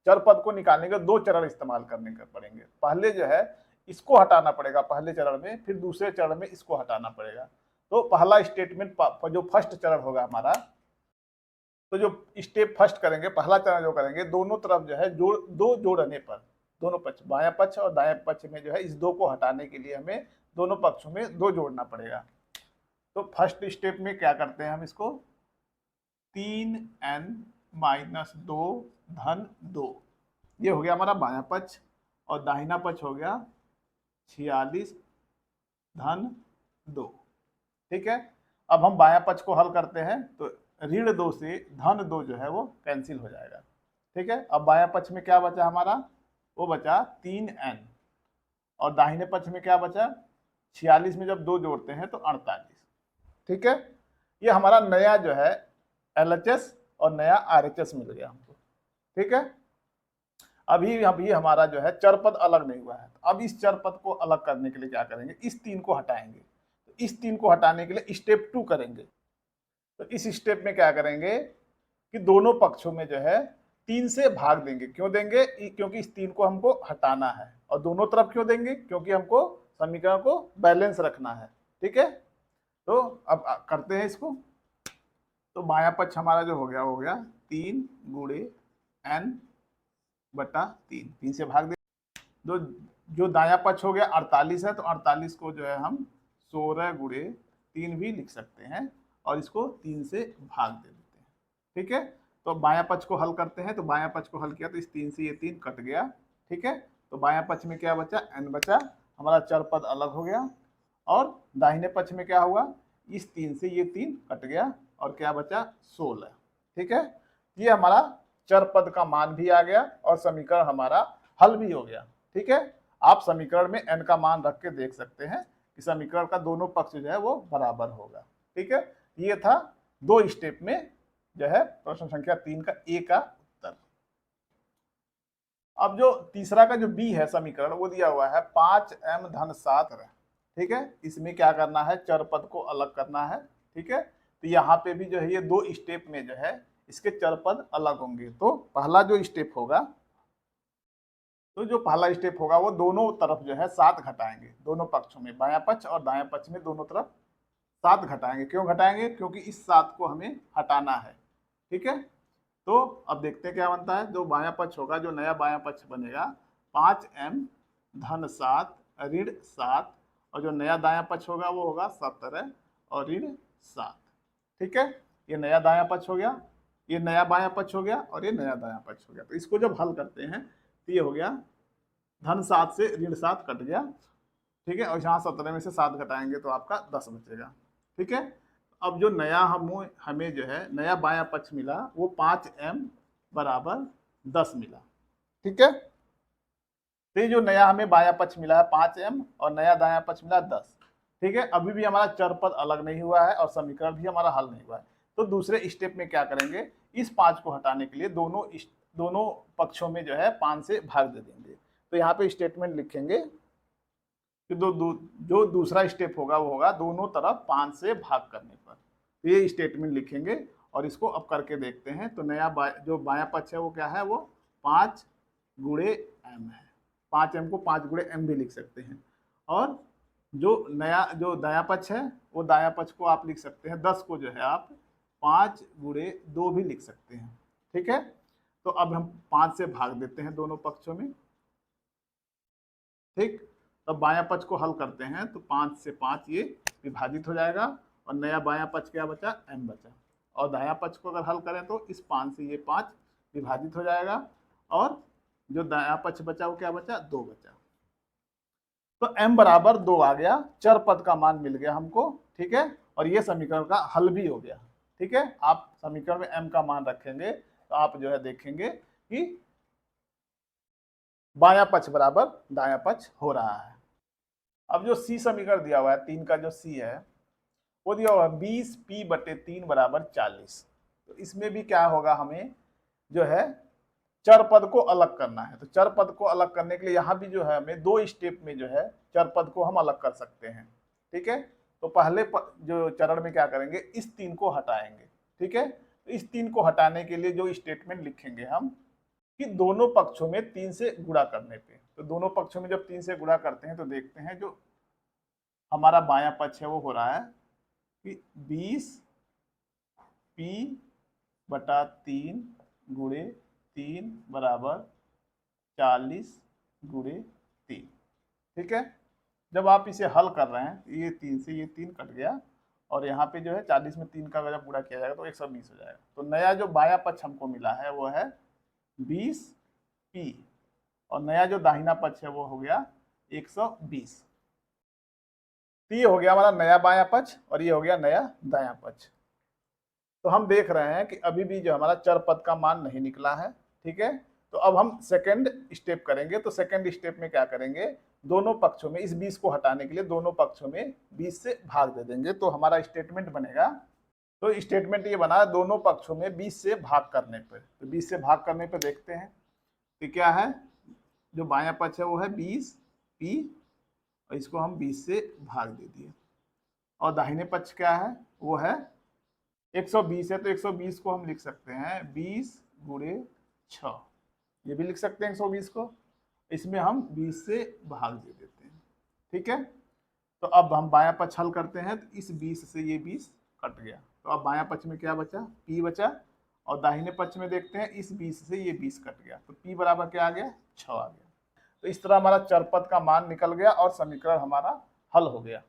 चर पद को निकालने के 2 चरण इस्तेमाल करने के पड़ेंगे। पहले जो है इसको हटाना पड़ेगा पहले चरण में, फिर दूसरे चरण में इसको हटाना पड़ेगा। तो पहला स्टेटमेंट जो फर्स्ट चरण होगा हमारा, तो जो स्टेप फर्स्ट करेंगे, पहला चरण जो करेंगे, दोनों तरफ जो है दो जोड़ने पर, दोनों पक्ष, बायां पक्ष और दायां पक्ष में जो है इस 2 को हटाने के लिए हमें दोनों पक्षों में 2 जोड़ना पड़ेगा। तो फर्स्ट स्टेप में क्या करते हैं हम, इसको 3n-2 धन 2, ये हो गया हमारा बायां पक्ष, और दाहिना पक्ष हो गया 46 धन 2। ठीक है, अब हम बायां पक्ष को हल करते हैं तो ऋण 2 से धन 2 जो है वो कैंसिल हो जाएगा। ठीक है, अब बायां पक्ष में क्या बचा हमारा, वो बचा 3n, और दाहिने पक्ष में क्या बचा, 46 में जब 2 जोड़ते हैं तो 48। ठीक है, ये हमारा नया जो है LHS और नया RHS मिल गया हमको। ठीक है, अभी अभी हमारा जो है चर पद अलग नहीं हुआ है। तो अब इस चर पद को अलग करने के लिए क्या करेंगे, इस 3 को हटाएंगे। तो इस 3 को हटाने के लिए स्टेप 2 करेंगे। तो इस स्टेप में क्या करेंगे कि दोनों पक्षों में जो है 3 से भाग देंगे। क्यों देंगे, क्योंकि इस 3 को हमको हटाना है। और दोनों तरफ क्यों देंगे, क्योंकि हमको समीकरण को बैलेंस रखना है। ठीक है, तो अब करते हैं इसको। तो बायां पक्ष हमारा जो हो गया 3 गुणे n बटा 3, 3 से भाग दे। जो जो दाया पक्ष हो गया 48 है, तो 48 को जो है हम 16 गुणे 3 भी लिख सकते हैं और इसको 3 से भाग दे देते हैं। ठीक है, तो बायां पक्ष को हल करते हैं। तो बायां पक्ष को हल किया तो इस 3 से ये 3 कट गया। ठीक है, तो बायां पक्ष में क्या बचा, n बचा, हमारा चर पद अलग हो गया। और दाहिने पक्ष में क्या हुआ, इस 3 से ये 3 कट गया और क्या बचा 16। ठीक है, ये हमारा चर पद का मान भी आ गया और समीकरण हमारा हल भी हो गया। ठीक है, आप समीकरण में n का मान रख के देख सकते हैं कि समीकरण का दोनों पक्ष जो है वो बराबर होगा। ठीक है, ये था 2 स्टेप में जो है प्रश्न संख्या 3 का ए का उत्तर। अब जो तीसरा का जो बी है समीकरण वो दिया हुआ है 5m धन 7। ठीक है, इसमें क्या करना है, चर पद को अलग करना है। ठीक है, तो यहाँ पे भी जो है ये 2 स्टेप में जो है इसके चर पद अलग होंगे। तो पहला जो स्टेप होगा, तो जो पहला स्टेप होगा वो दोनों तरफ जो है 7 घटाएंगे, दोनों पक्षों में, बायां पक्ष और दायां पक्ष में दोनों तरफ 7 घटाएंगे। क्यों घटाएंगे, क्योंकि इस 7 को हमें हटाना है। ठीक है, तो अब देखते हैं क्या बनता है। जो बायां पक्ष होगा, जो नया बायां पक्ष बनेगा 5m धन 7 ऋण 7, और जो नया दायां पक्ष होगा वो होगा 17 और ऋण 7। ठीक है, ये नया दायां पक्ष हो गया, ये नया बायां पक्ष हो गया और ये नया दायां पक्ष हो गया। तो इसको जब हल करते हैं तो ये हो गया धन 7 से ऋण 7 कट गया। ठीक है, और यहाँ 17 में से 7 घटाएंगे तो आपका 10 बचेगा। ठीक है, अब जो नया हमें जो है नया बायां पक्ष मिला वो 5m बराबर 10 मिला। ठीक है, तो ये जो नया हमें बायां पक्ष मिला है 5m और नया दायां पक्ष मिला 10। ठीक है, अभी भी हमारा चर पद अलग नहीं हुआ है और समीकरण भी हमारा हल नहीं हुआ है। तो दूसरे स्टेप में क्या करेंगे, इस 5 को हटाने के लिए दोनों पक्षों में जो है 5 से भाग दे देंगे। तो यहाँ पे स्टेटमेंट लिखेंगे कि जो दूसरा स्टेप होगा वो होगा दोनों तरफ 5 से भाग करने पर। तो ये स्टेटमेंट लिखेंगे और इसको अब करके देखते हैं। तो नया जो बायां पक्ष है वो क्या है, वो 5 गुणे m है। 5m को 5 गुणे m भी लिख सकते हैं। और जो दायां पक्ष है वो दायां पक्ष को आप लिख सकते हैं 10 को जो है आप 5 गुणे 2 भी लिख सकते हैं। ठीक है, तो अब हम 5 से भाग देते हैं दोनों पक्षों में। ठीक, तब बायां पक्ष को हल करते हैं तो 5 से 5 ये विभाजित हो जाएगा और नया बायां पक्ष क्या बचा, m बचा। और दायां पक्ष को अगर हल करें तो इस 5 से ये 5 विभाजित हो जाएगा और जो दायां पक्ष बचा वो क्या बचा, 2 बचा। तो m बराबर 2 आ गया, चर पद का मान मिल गया हमको। ठीक है, और ये समीकरण का हल भी हो गया। ठीक है, आप समीकरण में m का मान रखेंगे तो आप जो है देखेंगे कि बायां पक्ष बराबर दायां पक्ष हो रहा है। अब जो सी समीकरण दिया हुआ है 3 का जो सी है वो दिया हुआ है 20p/3 बराबर 40। तो इसमें भी क्या होगा, हमें जो है चर पद को अलग करना है। तो चर पद को अलग करने के लिए यहाँ भी जो है हमें 2 स्टेप में जो है चर पद को हम अलग कर सकते हैं। ठीक है, तो पहले जो चरण में क्या करेंगे, इस 3 को हटाएंगे। ठीक है, तो इस 3 को हटाने के लिए जो स्टेटमेंट लिखेंगे हम कि दोनों पक्षों में 3 से गुणा करने पे। तो दोनों पक्षों में जब 3 से गुणा करते हैं तो देखते हैं जो हमारा बायां पक्ष है वो हो रहा है कि 20p/3 गुणे 3 बराबर 40 गुणे 3। ठीक है, जब आप इसे हल कर रहे हैं ये 3 से ये 3 कट गया और यहाँ पे जो है 40 में 3 का जब गुणा किया जाएगा तो 120 हो जाएगा। तो नया जो बायां पक्ष हमको मिला है वो है 20p और नया जो दाहिना पक्ष है वो हो गया 120। तो ये हो गया हमारा नया बायां पक्ष और ये हो गया नया दायां पक्ष। तो हम देख रहे हैं कि अभी भी जो हमारा चर पद का मान नहीं निकला है। ठीक है, तो अब हम सेकंड स्टेप करेंगे। तो सेकंड स्टेप में क्या करेंगे, दोनों पक्षों में इस 20 को हटाने के लिए दोनों पक्षों में 20 से भाग दे देंगे। तो हमारा स्टेटमेंट बनेगा, तो स्टेटमेंट ये बना दोनों पक्षों में 20 से भाग करने पर। तो 20 से भाग करने पर देखते हैं कि क्या है जो बायां पक्ष है वो है 20p, और इसको हम 20 से भाग दे दिए। और दाहिने पक्ष क्या है, वो है 120 है, तो 120 को हम लिख सकते हैं 20 गुणे 6, ये भी लिख सकते हैं 120 को, इसमें हम 20 से भाग दे देते हैं। ठीक है, तो अब हम बायां पक्ष हल करते हैं, तो इस 20 से ये 20 कट गया, तो अब बायां पक्ष में क्या बचा, p बचा, और दाहिने पक्ष में देखते हैं इस 20 से ये 20 कट गया, तो p बराबर क्या आ गया, 6 आ गया। तो इस तरह हमारा चर पद का मान निकल गया और समीकरण हमारा हल हो गया।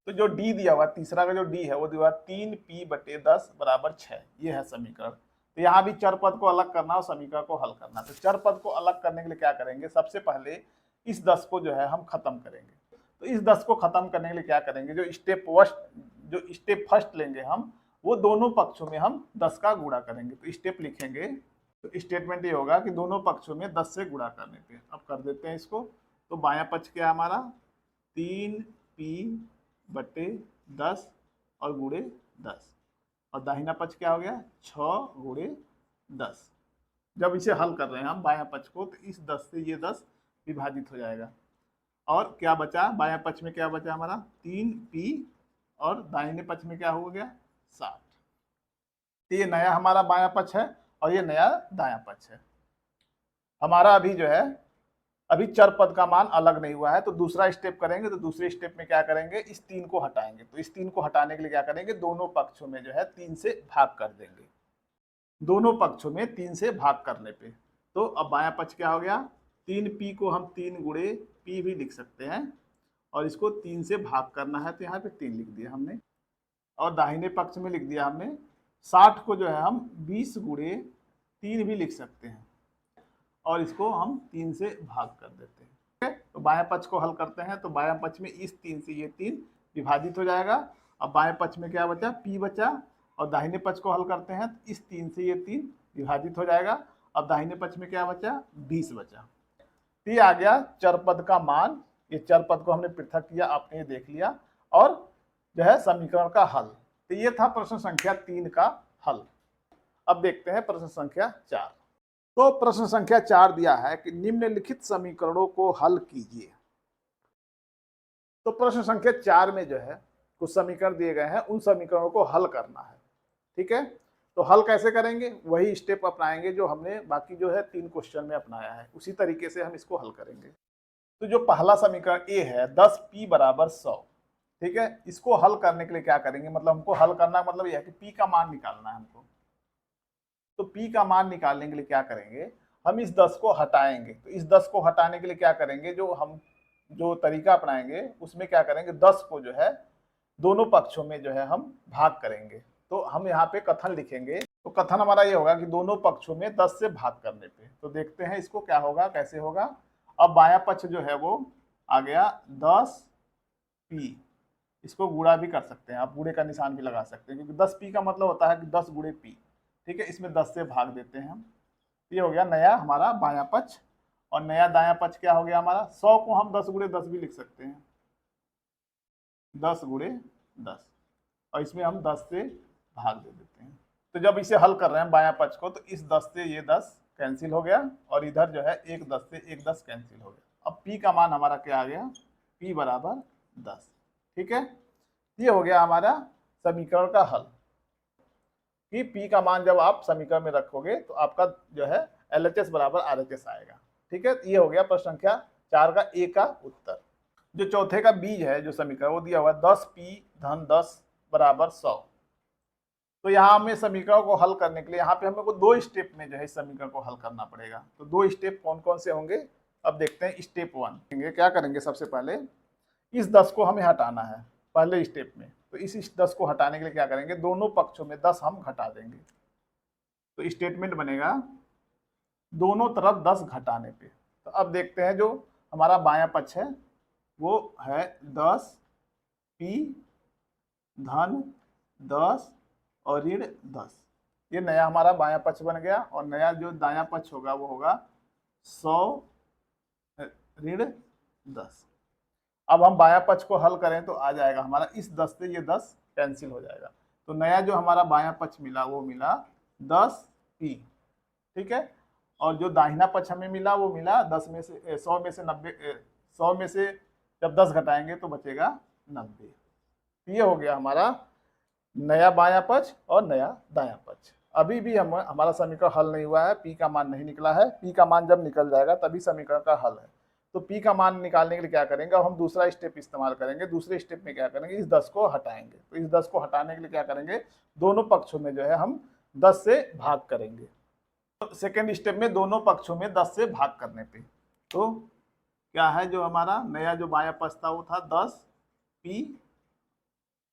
तो जो डी दिया हुआ, तीसरा का जो डी है वो दिया हुआ 3p/10 बराबर 6, ये है समीकरण। तो यहाँ भी चर पद को अलग करना और समीकरण को हल करना। तो चर पद को अलग करने के लिए क्या करेंगे, सबसे पहले इस 10 को जो है हम खत्म करेंगे। तो इस 10 को खत्म करने के लिए क्या करेंगे, जो स्टेप फर्स्ट लेंगे हम, वो दोनों पक्षों में हम 10 का गुणा करेंगे। तो स्टेप लिखेंगे, तो स्टेटमेंट ये होगा कि दोनों पक्षों में 10 से गुणा करने पे। अब कर देते हैं इसको। तो बायां पक्ष क्या है हमारा, 3p/10 और गुणे 10, और दाहिना पक्ष क्या हो गया, 6 गुणे 10। जब इसे हल कर रहे हैं हम बायां पक्ष को, तो इस 10 से ये 10 विभाजित हो जाएगा, और क्या बचा, बायां पक्ष में क्या बचा हमारा 3p, और दाहिने पक्ष में क्या हो गया 60। तो ये नया हमारा बायां पक्ष है और ये नया दायां पक्ष है हमारा। अभी जो है अभी चर पद का मान अलग नहीं हुआ है, तो दूसरा स्टेप करेंगे। तो दूसरे स्टेप में क्या करेंगे, इस 3 को हटाएंगे। तो इस 3 को हटाने के लिए क्या करेंगे, दोनों पक्षों में जो है 3 से भाग कर देंगे, दोनों पक्षों में 3 से भाग करने पे। तो अब बायां पक्ष क्या हो गया, 3p को हम 3 गुणे p भी लिख सकते हैं, और इसको 3 से भाग करना है, तो यहाँ पे 3 लिख दिया हमने। और दाहिने पक्ष में लिख दिया हमने 60 को जो है हम 20 गुणे 3 भी लिख सकते हैं, और इसको हम 3 से भाग कर देते हैं। ठीक है, तो बायां पक्ष को हल करते हैं। तो बायां पक्ष में इस 3 से ये 3 विभाजित हो जाएगा। अब बाएं पक्ष में क्या बचा, p बचा, और दाहिने पक्ष को हल करते हैं, तो इस 3 से ये 3 विभाजित हो जाएगा। अब दाहिने पक्ष में क्या बचा, 20 बचा। तो ये आ गया चर पद का मान। ये चर पद को हमने पृथक किया, आपने ये देख लिया, और जो है समीकरण का हल। तो ये था प्रश्न संख्या 3 का हल। अब देखते हैं प्रश्न संख्या 4। तो प्रश्न संख्या 4 दिया है कि निम्नलिखित समीकरणों को हल कीजिए। तो प्रश्न संख्या 4 में जो है कुछ समीकरण दिए गए हैं, उन समीकरणों को हल करना है। ठीक है, तो हल कैसे करेंगे, वही स्टेप अपनाएंगे जो हमने बाकी जो है 3 क्वेश्चन में अपनाया है, उसी तरीके से हम इसको हल करेंगे। तो जो पहला समीकरण ए है 10p = 100, ठीक है, इसको हल करने के लिए क्या करेंगे, मतलब हमको हल करना मतलब यह है कि p का मान निकालना है हमको। तो p का मान निकालने के लिए क्या करेंगे, हम इस 10 को हटाएंगे। तो इस 10 को हटाने के लिए क्या करेंगे, जो तरीका अपनाएंगे उसमें क्या करेंगे, 10 को जो है दोनों पक्षों में जो है हम भाग करेंगे। तो हम यहाँ पे कथन लिखेंगे। तो कथन हमारा ये होगा कि दोनों पक्षों में 10 से भाग करने पे। तो देखते हैं इसको क्या होगा, कैसे होगा। अब बायां पक्ष जो है वो आ गया 10p, इसको गुणा भी कर सकते हैं, आप गुणे का निशान भी लगा सकते हैं, क्योंकि 10p का मतलब होता है कि 10 गुणे p। ठीक है, इसमें 10 से भाग देते हैं हम। ये हो गया नया हमारा बायां पक्ष। और नया दायां पक्ष क्या हो गया हमारा, 100 को हम 10 गुणे 10 भी लिख सकते हैं, 10 गुणे 10, और इसमें हम 10 से भाग दे देते हैं। तो जब इसे हल कर रहे हैं बायां पक्ष को, तो इस 10 से ये 10 कैंसिल हो गया, और इधर जो है एक 10 से एक 10 कैंसिल हो गया। अब p का मान हमारा क्या आ गया, p = 10। ठीक है, ये हो गया हमारा समीकरण का हल, कि p का मान जब आप समीकरण में रखोगे तो आपका जो है LHS = RHS आएगा। ठीक है, ये हो गया प्रश्न संख्या 4 का ए का उत्तर। जो चौथे का बीज है जो समीकरण, वो दिया हुआ है 10p-10 = 100। तो यहाँ हमें समीकरण को हल करने के लिए यहाँ पे हमें को 2 स्टेप में जो है इस समीकरण को हल करना पड़ेगा। तो 2 स्टेप कौन कौन से होंगे, अब देखते हैं। स्टेप 1 क्या करेंगे, सबसे पहले इस 10 को हमें हटाना है पहले स्टेप में। तो इस 10 को हटाने के लिए क्या करेंगे, दोनों पक्षों में 10 हम घटा देंगे। तो स्टेटमेंट बनेगा दोनों तरफ 10 घटाने पे। तो अब देखते हैं जो हमारा बायां पक्ष है वो है 10p-10 और ऋण 10। ये नया हमारा बायां पक्ष बन गया, और नया जो दायां पक्ष होगा वो होगा 100 ऋण 10। अब हम बायां पक्ष को हल करें तो आ जाएगा हमारा इस 10 से ये 10 कैंसिल हो जाएगा। तो नया जो हमारा बायां पक्ष मिला वो मिला 10p। ठीक है, और जो दाहिना पक्ष हमें मिला वो मिला 10 में से 100 में से 90, 100 में से जब 10 घटाएंगे तो बचेगा 90। ये हो गया हमारा नया बायां पक्ष और नया दायां पक्ष। अभी भी हमारा समीकरण हल नहीं हुआ है, पी का मान नहीं निकला है। पी का मान जब निकल जाएगा तभी समीकरण का हल है। तो पी का मान निकालने के लिए क्या करेंगे, अब हम दूसरा स्टेप इस्तेमाल करेंगे। दूसरे स्टेप में क्या करेंगे, इस 10 को हटाएंगे। तो इस 10 को हटाने के लिए क्या करेंगे, दोनों पक्षों में जो है हम 10 से भाग करेंगे। तो सेकेंड स्टेप में दोनों पक्षों में 10 से भाग करने पे तो क्या है, जो हमारा नया जो बायां पक्ष था वो था 10 पी,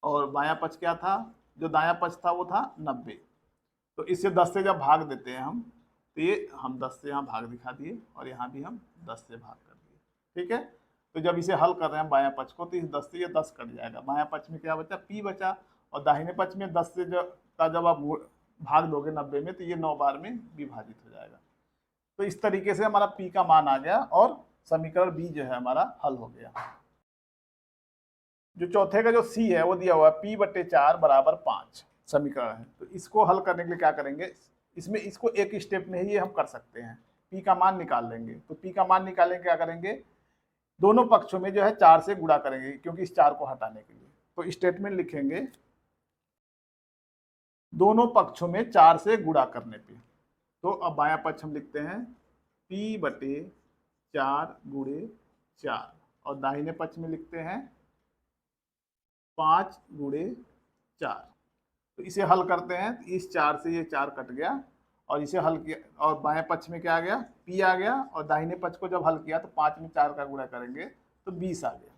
और बायां पक्ष क्या था, जो दायां पक्ष था वो था 90। तो इससे 10 से जब भाग देते हैं हम, तो ये हम 10 से यहाँ भाग दिखा दिए और यहाँ भी हम 10 से भाग कर दिए। ठीक है, तो जब इसे हल कर रहे हैं बायां पक्ष को, तो इस 10 से ये 10 कट जाएगा। बायां पक्ष में क्या बचा, पी बचा, और दाहिने पक्ष में 10 से जब आप भाग दोगे 90 में, तो ये 9 बार में विभाजित हो जाएगा। तो इस तरीके से हमारा पी का मान आ गया और समीकरण बी जो है हमारा हल हो गया। जो चौथे का जो सी है वो दिया हुआ है p/4 बराबर 5 समीकरण है। तो इसको हल करने के लिए क्या करेंगे, इसमें इसको एक स्टेप में ही हम कर सकते हैं। पी का मान निकाल लेंगे। तो पी का मान निकालेंगे, क्या करेंगे, दोनों पक्षों में जो है 4 से गुणा करेंगे, क्योंकि इस 4 को हटाने के लिए। तो स्टेटमेंट लिखेंगे, दोनों पक्षों में 4 से गुणा करने पे। तो अब बायां पक्ष हम लिखते हैं p/4 गुणे 4, और दाहिने पक्ष में लिखते हैं 5 गुणे 4। तो इसे हल करते हैं, इस 4 से ये 4 कट गया, और इसे हल किया, और बाएं पक्ष में क्या आ गया, p आ गया, और दाहिने पक्ष को जब हल किया तो 5 में 4 का गुणा करेंगे तो 20 आ गया।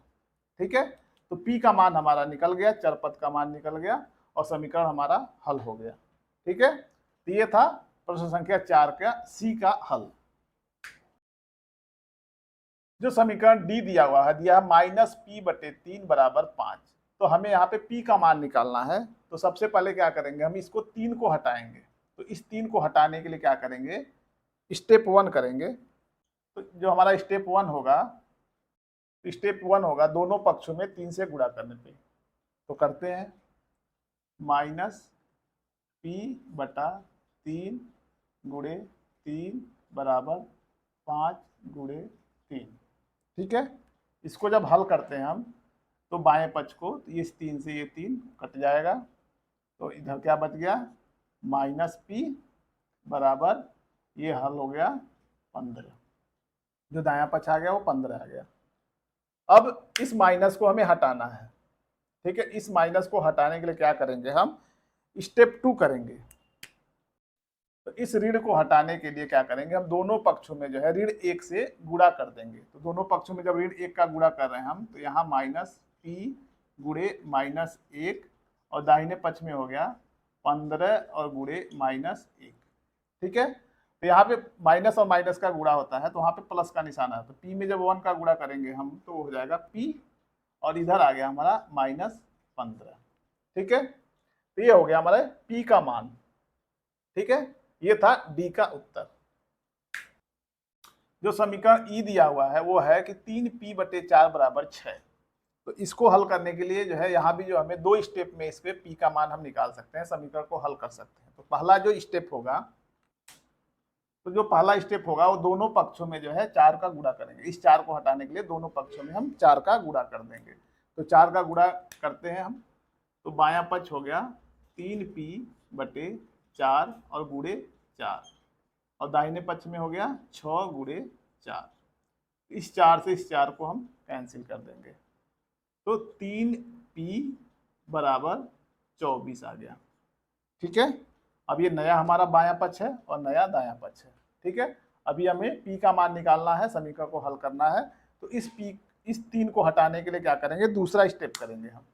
ठीक है, तो p का मान हमारा निकल गया, चर पद का मान निकल गया, और समीकरण हमारा हल हो गया। ठीक है, तो ये था प्रश्न संख्या 4 का सी का हल। जो समीकरण डी दिया हुआ है, दिया है -p/3 बराबर 5। तो हमें यहाँ पे p का मान निकालना है। तो सबसे पहले क्या करेंगे, हम इसको 3 को हटाएंगे। तो इस 3 को हटाने के लिए क्या करेंगे, स्टेप 1 करेंगे। तो जो हमारा स्टेप 1 होगा, दोनों पक्षों में 3 से गुणा करने पे। तो करते हैं, -p/3 गुणे 3 बराबर 5 गुणे 3। ठीक है, इसको जब हल करते हैं हम, तो बाएं पक्ष को इस 3 से ये 3 कट जाएगा। तो इधर क्या बच गया, -p बराबर, ये हल हो गया 15। जो दायां पक्ष आ गया वो 15 आ गया। अब इस माइनस को हमें हटाना है। ठीक है, इस माइनस को हटाने के लिए क्या करेंगे, हम स्टेप 2 करेंगे। तो इस ऋण को हटाने के लिए क्या करेंगे, हम दोनों पक्षों में जो है ऋण 1 से गुणा कर देंगे। तो दोनों पक्षों में जब ऋण 1 का गुणा कर रहे हैं हम, तो यहाँ -p गुणे -1, और दाहिने पक्ष में हो गया 15 और गुणे -1। ठीक है, तो यहाँ पे माइनस और माइनस का गुणा होता है, तो वहाँ पे प्लस का निशान है। तो p में जब 1 का गुणा करेंगे हम, तो हो जाएगा p, और इधर आ गया हमारा -15। ठीक है, तो ये हो गया हमारा p का मान। ठीक है, ये था डी का उत्तर। जो समीकरण ई दिया हुआ है वो है कि 3p/4 बराबर 6। तो इसको हल करने के लिए जो है, यहाँ भी जो हमें 2 स्टेप में इस पे p का मान हम निकाल सकते हैं, समीकरण को हल कर सकते हैं। तो पहला जो स्टेप होगा, वो दोनों पक्षों में जो है 4 का गुणा करेंगे। इस 4 को हटाने के लिए दोनों पक्षों में हम 4 का गुणा कर देंगे। तो 4 का गुणा करते हैं हम, तो बायां पक्ष हो गया 3p/4 और गुणे 4, और दाहिने पक्ष में हो गया 6 गुणे 4। इस 4 से इस 4 को हम कैंसिल कर देंगे, तो 3p बराबर 24 आ गया। ठीक है, अब ये नया हमारा बायां पक्ष है और नया दायां पक्ष है। ठीक है, अभी हमें p का मान निकालना है, समीकरण को हल करना है। तो इस 3 को हटाने के लिए क्या करेंगे, दूसरा स्टेप करेंगे हम।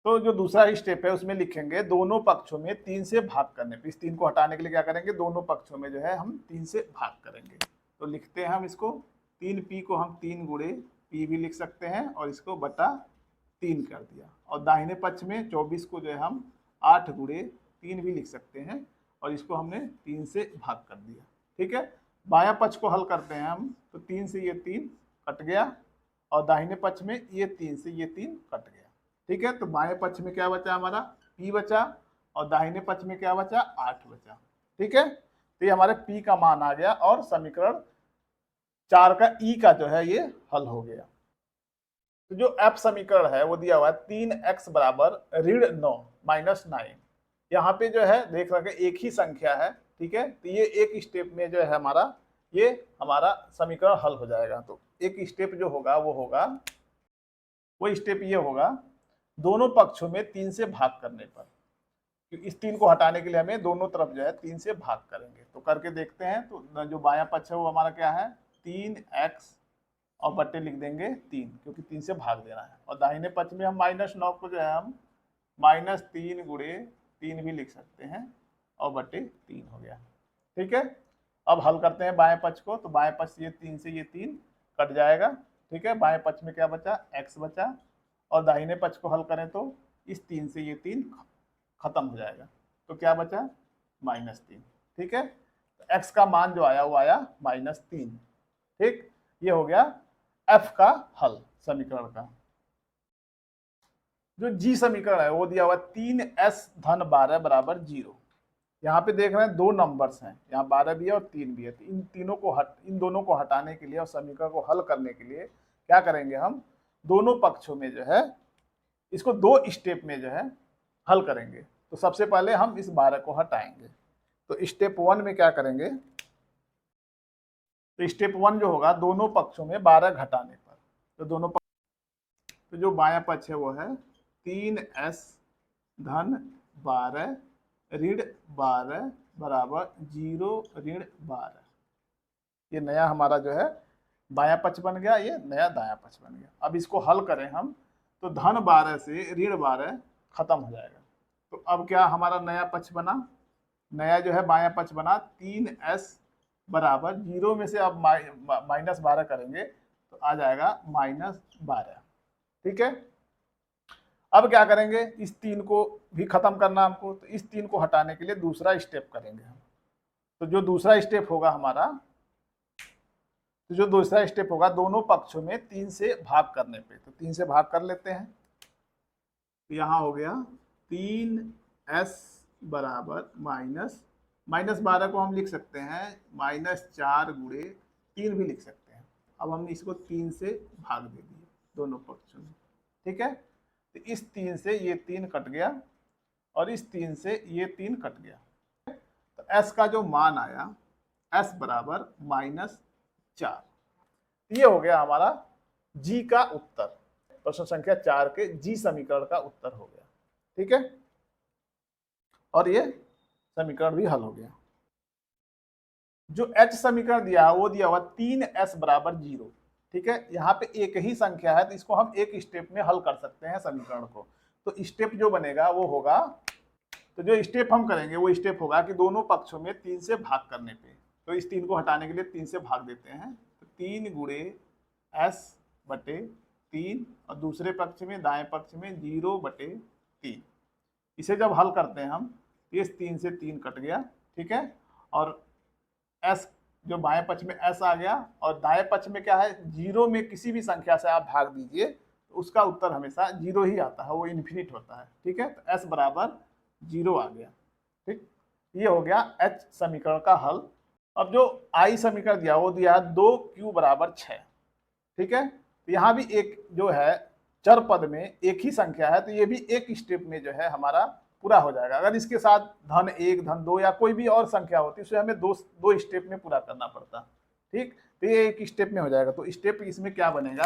तो जो दूसरा स्टेप है उसमें लिखेंगे, दोनों पक्षों में 3 से भाग करने पे। इस 3 को हटाने के लिए क्या करेंगे, दोनों पक्षों में जो है हम 3 से भाग करेंगे। तो लिखते हैं हम इसको, 3p को हम 3 गुणे p भी लिख सकते हैं, और इसको बटा 3 कर दिया। और दाहिने पक्ष में 24 को जो है हम 8 गुणे 3 भी लिख सकते हैं, और इसको हमने 3 से भाग कर दिया। ठीक है, बायां पक्ष को हल करते हैं हम, तो 3 से ये 3 कट गया, और दाहिने पक्ष में ये 3 से ये 3 कट गया। ठीक है, तो बाएं पक्ष में क्या बचा हमारा, p बचा, और दाहिने पक्ष में क्या बचा, 8 बचा। ठीक है, तो ये हमारे p का मान आ गया और समीकरण 4 का e का जो है ये हल हो गया। तो जो f समीकरण है वो दिया हुआ है 3x बराबर ऋण 9 माइनस 9। यहाँ पे जो है देख रहे एक ही संख्या है, ठीक है, तो ये एक स्टेप में जो है हमारा ये हमारा समीकरण हल हो जाएगा। तो एक स्टेप जो होगा वो स्टेप ये होगा, दोनों पक्षों में 3 से भाग करने पर, इस 3 को हटाने के लिए हमें दोनों तरफ जो है 3 से भाग करेंगे। तो करके देखते हैं। तो जो बायां पक्ष है वो हमारा क्या है 3x और बट्टे लिख देंगे 3, क्योंकि 3 से भाग देना है। और दाहिने पक्ष में हम -9 को जो है हम -3 गुणे 3 भी लिख सकते हैं और बट्टे 3 हो गया। ठीक है, अब हल करते हैं बाएं पक्ष को। तो बाएं पक्ष ये 3 से ये 3 कट जाएगा। ठीक है, बाएं पक्ष में क्या बचा x बचा, और दाहिने पक्ष को हल करें तो इस 3 से ये 3 खत्म हो जाएगा। तो क्या बचा -3। ठीक है, तो x का मान जो आया वो आया -3। ठीक, ये हो गया f का हल समीकरण का। जो g समीकरण है वो दिया हुआ 3s धन 12 बराबर 0। यहाँ पे देख रहे हैं दो नंबर्स हैं, यहाँ 12 भी है और 3 भी है। तो इन दोनों को हटाने के लिए और समीकरण को हल करने के लिए क्या करेंगे, हम दोनों पक्षों में जो है इसको 2 स्टेप में जो है हल करेंगे। तो सबसे पहले हम इस 12 को हटाएंगे। तो स्टेप 1 में क्या करेंगे, तो स्टेप 1 जो होगा दोनों पक्षों में 12 घटाने पर, तो दोनों तो जो बायां पक्ष है वो है 3s धन 12 ऋण 12 बराबर 0 ऋण 12। ये नया हमारा जो है बायां पक्ष बन गया, ये नया दायां पक्ष बन गया। अब इसको हल करें हम तो धन 12 से ऋण 12 खत्म हो जाएगा। तो अब क्या हमारा नया पक्ष बना, नया जो है बायां पक्ष बना 3s बराबर 0 में से अब -12 करेंगे तो आ जाएगा -12। ठीक है, अब क्या करेंगे, इस 3 को भी खत्म करना हमको। तो इस 3 को हटाने के लिए दूसरा स्टेप करेंगे हम। तो जो दूसरा स्टेप होगा हमारा, तो जो दूसरा स्टेप होगा दोनों पक्षों में 3 से भाग करने पे, तो 3 से भाग कर लेते हैं। तो यहाँ हो गया 3s बराबर -12 को हम लिख सकते हैं -4 गुणे 3 भी लिख सकते हैं। अब हमने इसको 3 से भाग दे दिए दोनों पक्षों में। ठीक है, तो इस 3 से ये 3 कट गया और इस 3 से ये 3 कट गया। तो s का जो मान आया s बराबर -4। ये हो गया हमारा g का उत्तर, प्रश्न संख्या 4 के g समीकरण का उत्तर हो गया। ठीक है, और ये समीकरण भी हल हो गया। जो h समीकरण दिया है वो दिया हुआ 3s बराबर 0। ठीक है, यहाँ पे एक ही संख्या है तो इसको हम एक स्टेप में हल कर सकते हैं समीकरण को। तो स्टेप जो बनेगा वो होगा, तो जो स्टेप हम करेंगे वो स्टेप होगा कि दोनों पक्षों में 3 से भाग करने पे, तो इस 3 को हटाने के लिए 3 से भाग देते हैं। तो 3 गुणे s बटे 3 और दूसरे पक्ष में दाएं पक्ष में 0 बटे 3। इसे जब हल करते हैं हम, इस 3 से 3 कट गया। ठीक है, और s जो बाएं पक्ष में s आ गया, और दाएं पक्ष में क्या है 0 में किसी भी संख्या से आप भाग दीजिए तो उसका उत्तर हमेशा 0 ही आता है, वो इन्फिनिट होता है। ठीक है, तो s बराबर 0 आ गया। ठीक, ये हो गया h समीकरण का हल। अब जो i समीकरण दिया वो दिया 2q बराबर 6। ठीक है, तो यहाँ भी एक जो है चर पद में एक ही संख्या है, तो ये भी एक स्टेप में जो है हमारा पूरा हो जाएगा। अगर इसके साथ धन 1 धन 2 या कोई भी और संख्या होती उसे हमें दो स्टेप में पूरा करना पड़ता। ठीक, तो ये एक स्टेप में हो जाएगा। तो स्टेप इसमें क्या बनेगा,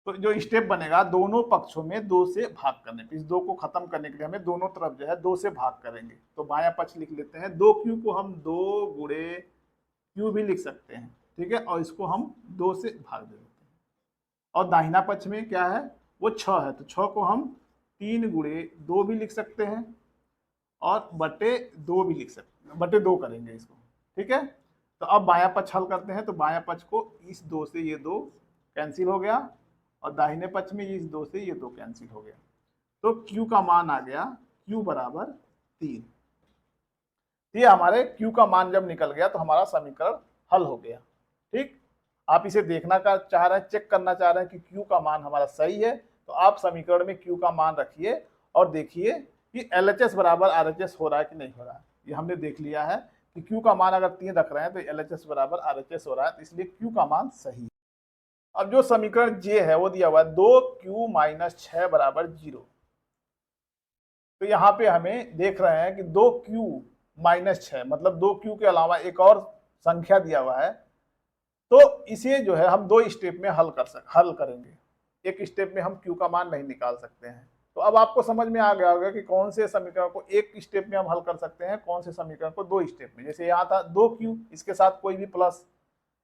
तो जो स्टेप बनेगा दोनों पक्षों में 2 से भाग करने पे, इस 2 को खत्म करने के लिए हमें दोनों तरफ जो है 2 से भाग करेंगे। तो बायां पक्ष लिख लेते हैं, 2q को हम 2 गुणे q भी लिख सकते हैं। ठीक है, और इसको हम 2 से भाग दे देते हैं। और दाहिना पक्ष में क्या है वो 6 है, तो 6 को हम 3 गुणे 2 भी लिख सकते हैं और बटे 2 भी लिख सकते हैं, बटे 2 करेंगे इसको। ठीक है, तो अब बायां पक्ष हल करते हैं। तो बायां पक्ष को इस 2 से ये 2 कैंसिल हो गया और दाहिने पक्ष में इस 2 से ये 2 कैंसिल हो गया। तो q का मान आ गया q बराबर 3। ये हमारे q का मान जब निकल गया तो हमारा समीकरण हल हो गया। ठीक, आप इसे देखना का चाह रहे हैं, चेक करना चाह रहे हैं कि q का मान हमारा सही है, तो आप समीकरण में q का मान रखिए और देखिए कि LHS बराबर RHS हो रहा है कि नहीं हो रहा है। ये हमने देख लिया है कि Q का मान अगर 3 रख रहे हैं तो LHS बराबर RHS हो रहा है, तो इसलिए Q का मान सही है। अब जो समीकरण J है वो दिया हुआ है 2Q - 6 बराबर 0। तो यहाँ पे हमें देख रहे हैं कि 2Q - 6 मतलब 2Q के अलावा एक और संख्या दिया हुआ है, तो इसे जो है हम 2 स्टेप में हल करेंगे। एक स्टेप में हम Q का मान नहीं निकाल सकते हैं। तो अब आपको समझ में आ गया होगा कि कौन से समीकरण को एक स्टेप में हम हल कर सकते हैं, कौन से समीकरण को 2 स्टेप में। जैसे यहाँ था 2Q, इसके साथ कोई भी प्लस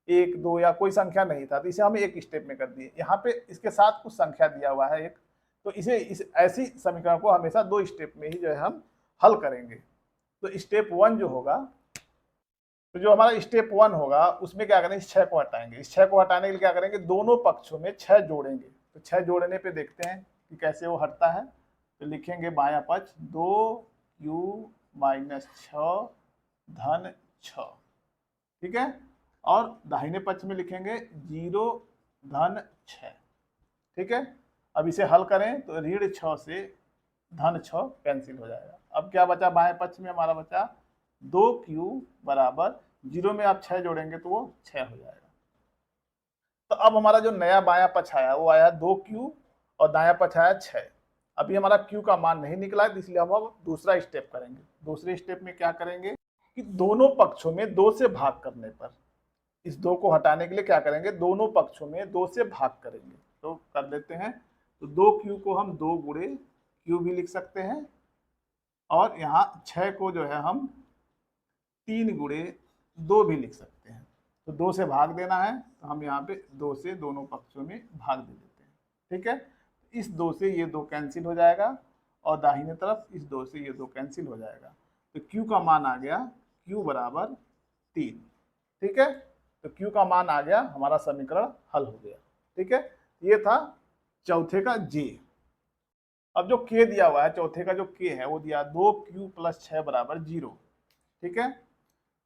1, 2 या कोई संख्या नहीं था, तो इसे हम एक स्टेप में कर दिए। यहाँ पे इसके साथ कुछ संख्या दिया हुआ है एक, तो इस ऐसी समीकरण को हमेशा 2 स्टेप में ही जो है हम हल करेंगे। तो स्टेप 1 जो होगा, तो जो हमारा स्टेप 1 होगा उसमें क्या करेंगे, इस 6 को हटाएंगे। इस 6 को हटाने के लिए क्या करेंगे, दोनों पक्षों में 6 जोड़ेंगे। तो 6 जोड़ने पे देखते हैं कि कैसे वो हटता है। तो लिखेंगे बायां पक्ष 2Q - 6 धन 6, ठीक है। और दाहिने पक्ष में लिखेंगे 0 धन 6, ठीक है। अब इसे हल करें तो ऋण 6 से धन 6 कैंसिल हो जाएगा। अब क्या बचा बाएं पक्ष में, हमारा बचा 2Q बराबर 0 में आप 6 जोड़ेंगे तो वो 6 हो जाएगा। तो अब हमारा जो नया बायां पक्ष आया वो आया 2Q और दायां पक्ष आया 6। अभी हमारा Q का मान नहीं निकला है, इसलिए हम अब दूसरा स्टेप करेंगे। दूसरे स्टेप में क्या करेंगे कि दोनों पक्षों में 2 से भाग करने पर, इस 2 को हटाने के लिए क्या करेंगे, दोनों पक्षों में 2 से भाग करेंगे। तो कर लेते हैं। तो 2Q को हम 2 गुणे Q भी लिख सकते हैं, और यहाँ 6 को जो है हम 3 गुणे 2 भी लिख सकते हैं। तो 2 से भाग देना है, तो हम यहाँ पे 2 से दोनों पक्षों में भाग दे देते हैं, ठीक है। इस 2 से ये 2 कैंसिल हो जाएगा, और दाहिने तरफ इस 2 से ये 2 कैंसिल हो जाएगा। तो Q का मान आ गया Q बराबर 3, ठीक है। तो Q का मान आ गया, हमारा समीकरण हल हो गया, ठीक है। ये था चौथे का J। अब जो K दिया हुआ है, चौथे का जो K है वो दिया 2Q + 6 बराबर 0, ठीक है।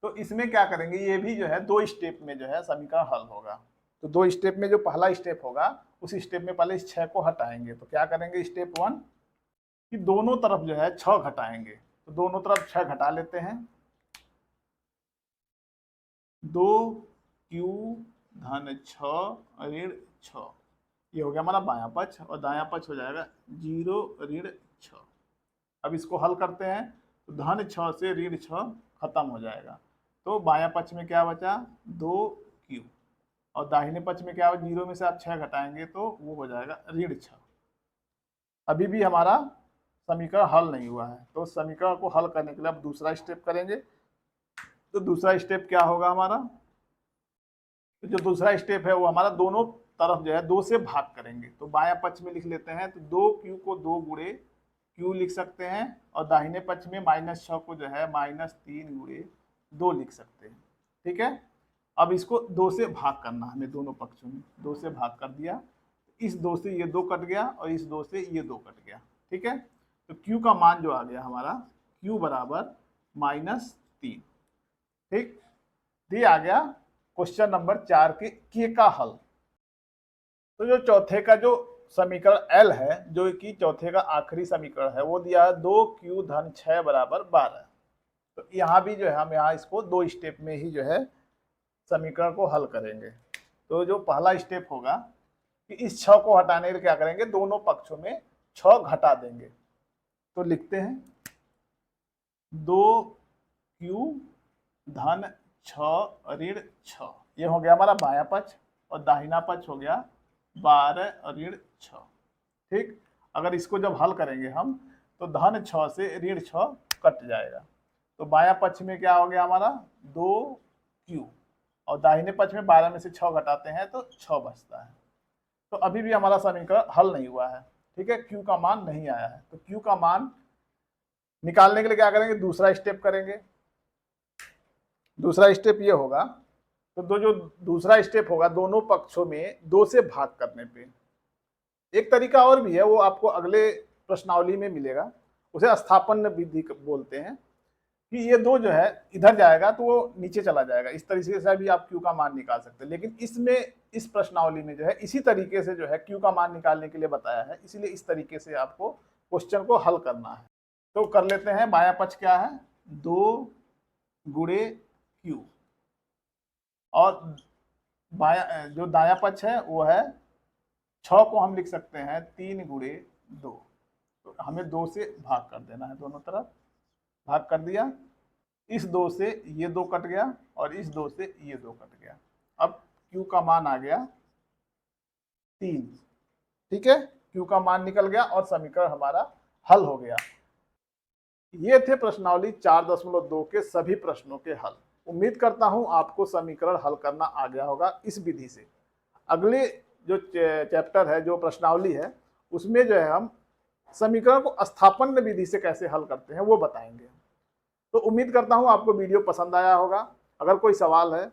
तो इसमें क्या करेंगे, ये भी जो है 2 स्टेप में जो है समीकरण हल होगा। तो 2 स्टेप में जो पहला स्टेप होगा, उस स्टेप में पहले इस 6 को हटाएंगे। तो क्या करेंगे, स्टेप 1 कि दोनों तरफ जो है 6 घटाएंगे। तो दोनों तरफ 6 घटा लेते हैं। 2Q धन 6 ऋण 6, ये हो गया हमारा बायां पक्ष, और दायां पक्ष हो जाएगा 0 ऋण 6। अब इसको हल करते हैं, तो धन 6 से ऋण 6 खत्म हो जाएगा। तो बायां पक्ष में क्या बचा, 2Q, और दाहिने पक्ष में क्या हो, 0 में से आप 6 घटाएंगे तो वो हो जाएगा ऋण 6। अभी भी हमारा समीकरण हल नहीं हुआ है, तो समीकरण को हल करने के लिए अब दूसरा स्टेप करेंगे। तो दूसरा स्टेप क्या होगा हमारा, तो जो दूसरा स्टेप है वो हमारा दोनों तरफ जो है 2 से भाग करेंगे। तो बायां पक्ष में लिख लेते हैं, तो 2Q को 2 गुणे Q लिख सकते हैं, और दाहिने पक्ष में -6 को जो है -3 गुणे 2 लिख सकते हैं, ठीक है। अब इसको 2 से भाग करना हमें, दोनों पक्षों में 2 से भाग कर दिया। इस 2 से ये 2 कट गया, और इस 2 से ये 2 कट गया, ठीक है। तो Q का मान जो आ गया हमारा, Q बराबर -3, ठीक। ये आ गया क्वेश्चन नंबर 4 के K का हल। तो जो चौथे का जो समीकरण L है, जो कि चौथे का आखिरी समीकरण है, वो दिया है 2Q धन 6 बराबर 12। तो यहाँ भी जो है हम यहाँ इसको 2 स्टेप में ही जो है समीकरण को हल करेंगे। तो जो पहला स्टेप होगा कि इस 6 को हटाने के लिए क्या करेंगे, दोनों पक्षों में 6 घटा देंगे। तो लिखते हैं 2Q धन 6 ऋण 6, ये हो गया हमारा बायां पक्ष, और दाहिना पक्ष हो गया 12 ऋण 6, ठीक। अगर इसको जब हल करेंगे हम, तो धन 6 से ऋण 6 कट जाएगा। तो बायां पक्ष में क्या हो गया हमारा 2Q, और दाहिने पक्ष में 12 में से 6 घटाते हैं तो 6 बचता है। तो अभी भी हमारा समीकरण हल नहीं हुआ है, ठीक है। Q का मान नहीं आया है, तो Q का मान निकालने के लिए क्या करेंगे, दूसरा स्टेप करेंगे। दूसरा स्टेप ये होगा, तो जो दूसरा स्टेप होगा, दोनों पक्षों में 2 से भाग करने पे। एक तरीका और भी है, वो आपको अगले प्रश्नावली में मिलेगा, उसे स्थानापन्न विधि बोलते हैं, कि ये 2 जो है इधर जाएगा तो वो नीचे चला जाएगा। इस तरीके से भी आप Q का मान निकाल सकते हैं, लेकिन इसमें इस प्रश्नावली में जो है इसी तरीके से जो है Q का मान निकालने के लिए बताया है, इसीलिए इस तरीके से आपको क्वेश्चन को हल करना है। तो कर लेते हैं। बायां पक्ष क्या है, 2 गुणे Q, और बाया जो दाया पक्ष है वो है 6 को हम लिख सकते हैं 3 गुणे 2। तो हमें 2 से भाग कर देना है, दोनों तरफ भाग कर दिया। इस 2 से ये 2 कट गया और इस 2 से ये 2 कट गया। अब Q का मान आ गया 3। ठीक है, Q का मान निकल गया और समीकरण हमारा हल हो गया। ये थे प्रश्नावली 4.2 के सभी प्रश्नों के हल। उम्मीद करता हूं आपको समीकरण हल करना आ गया होगा इस विधि से। अगले जो चैप्टर है, जो प्रश्नावली है, उसमें जो है हम समीकरण को स्थानापन्न विधि से कैसे हल करते हैं वो बताएंगे। तो उम्मीद करता हूं आपको वीडियो पसंद आया होगा। अगर कोई सवाल है,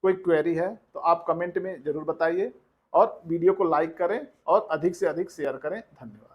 कोई क्वेरी है, तो आप कमेंट में जरूर बताइए और वीडियो को लाइक करें और अधिक से अधिक शेयर करें। धन्यवाद।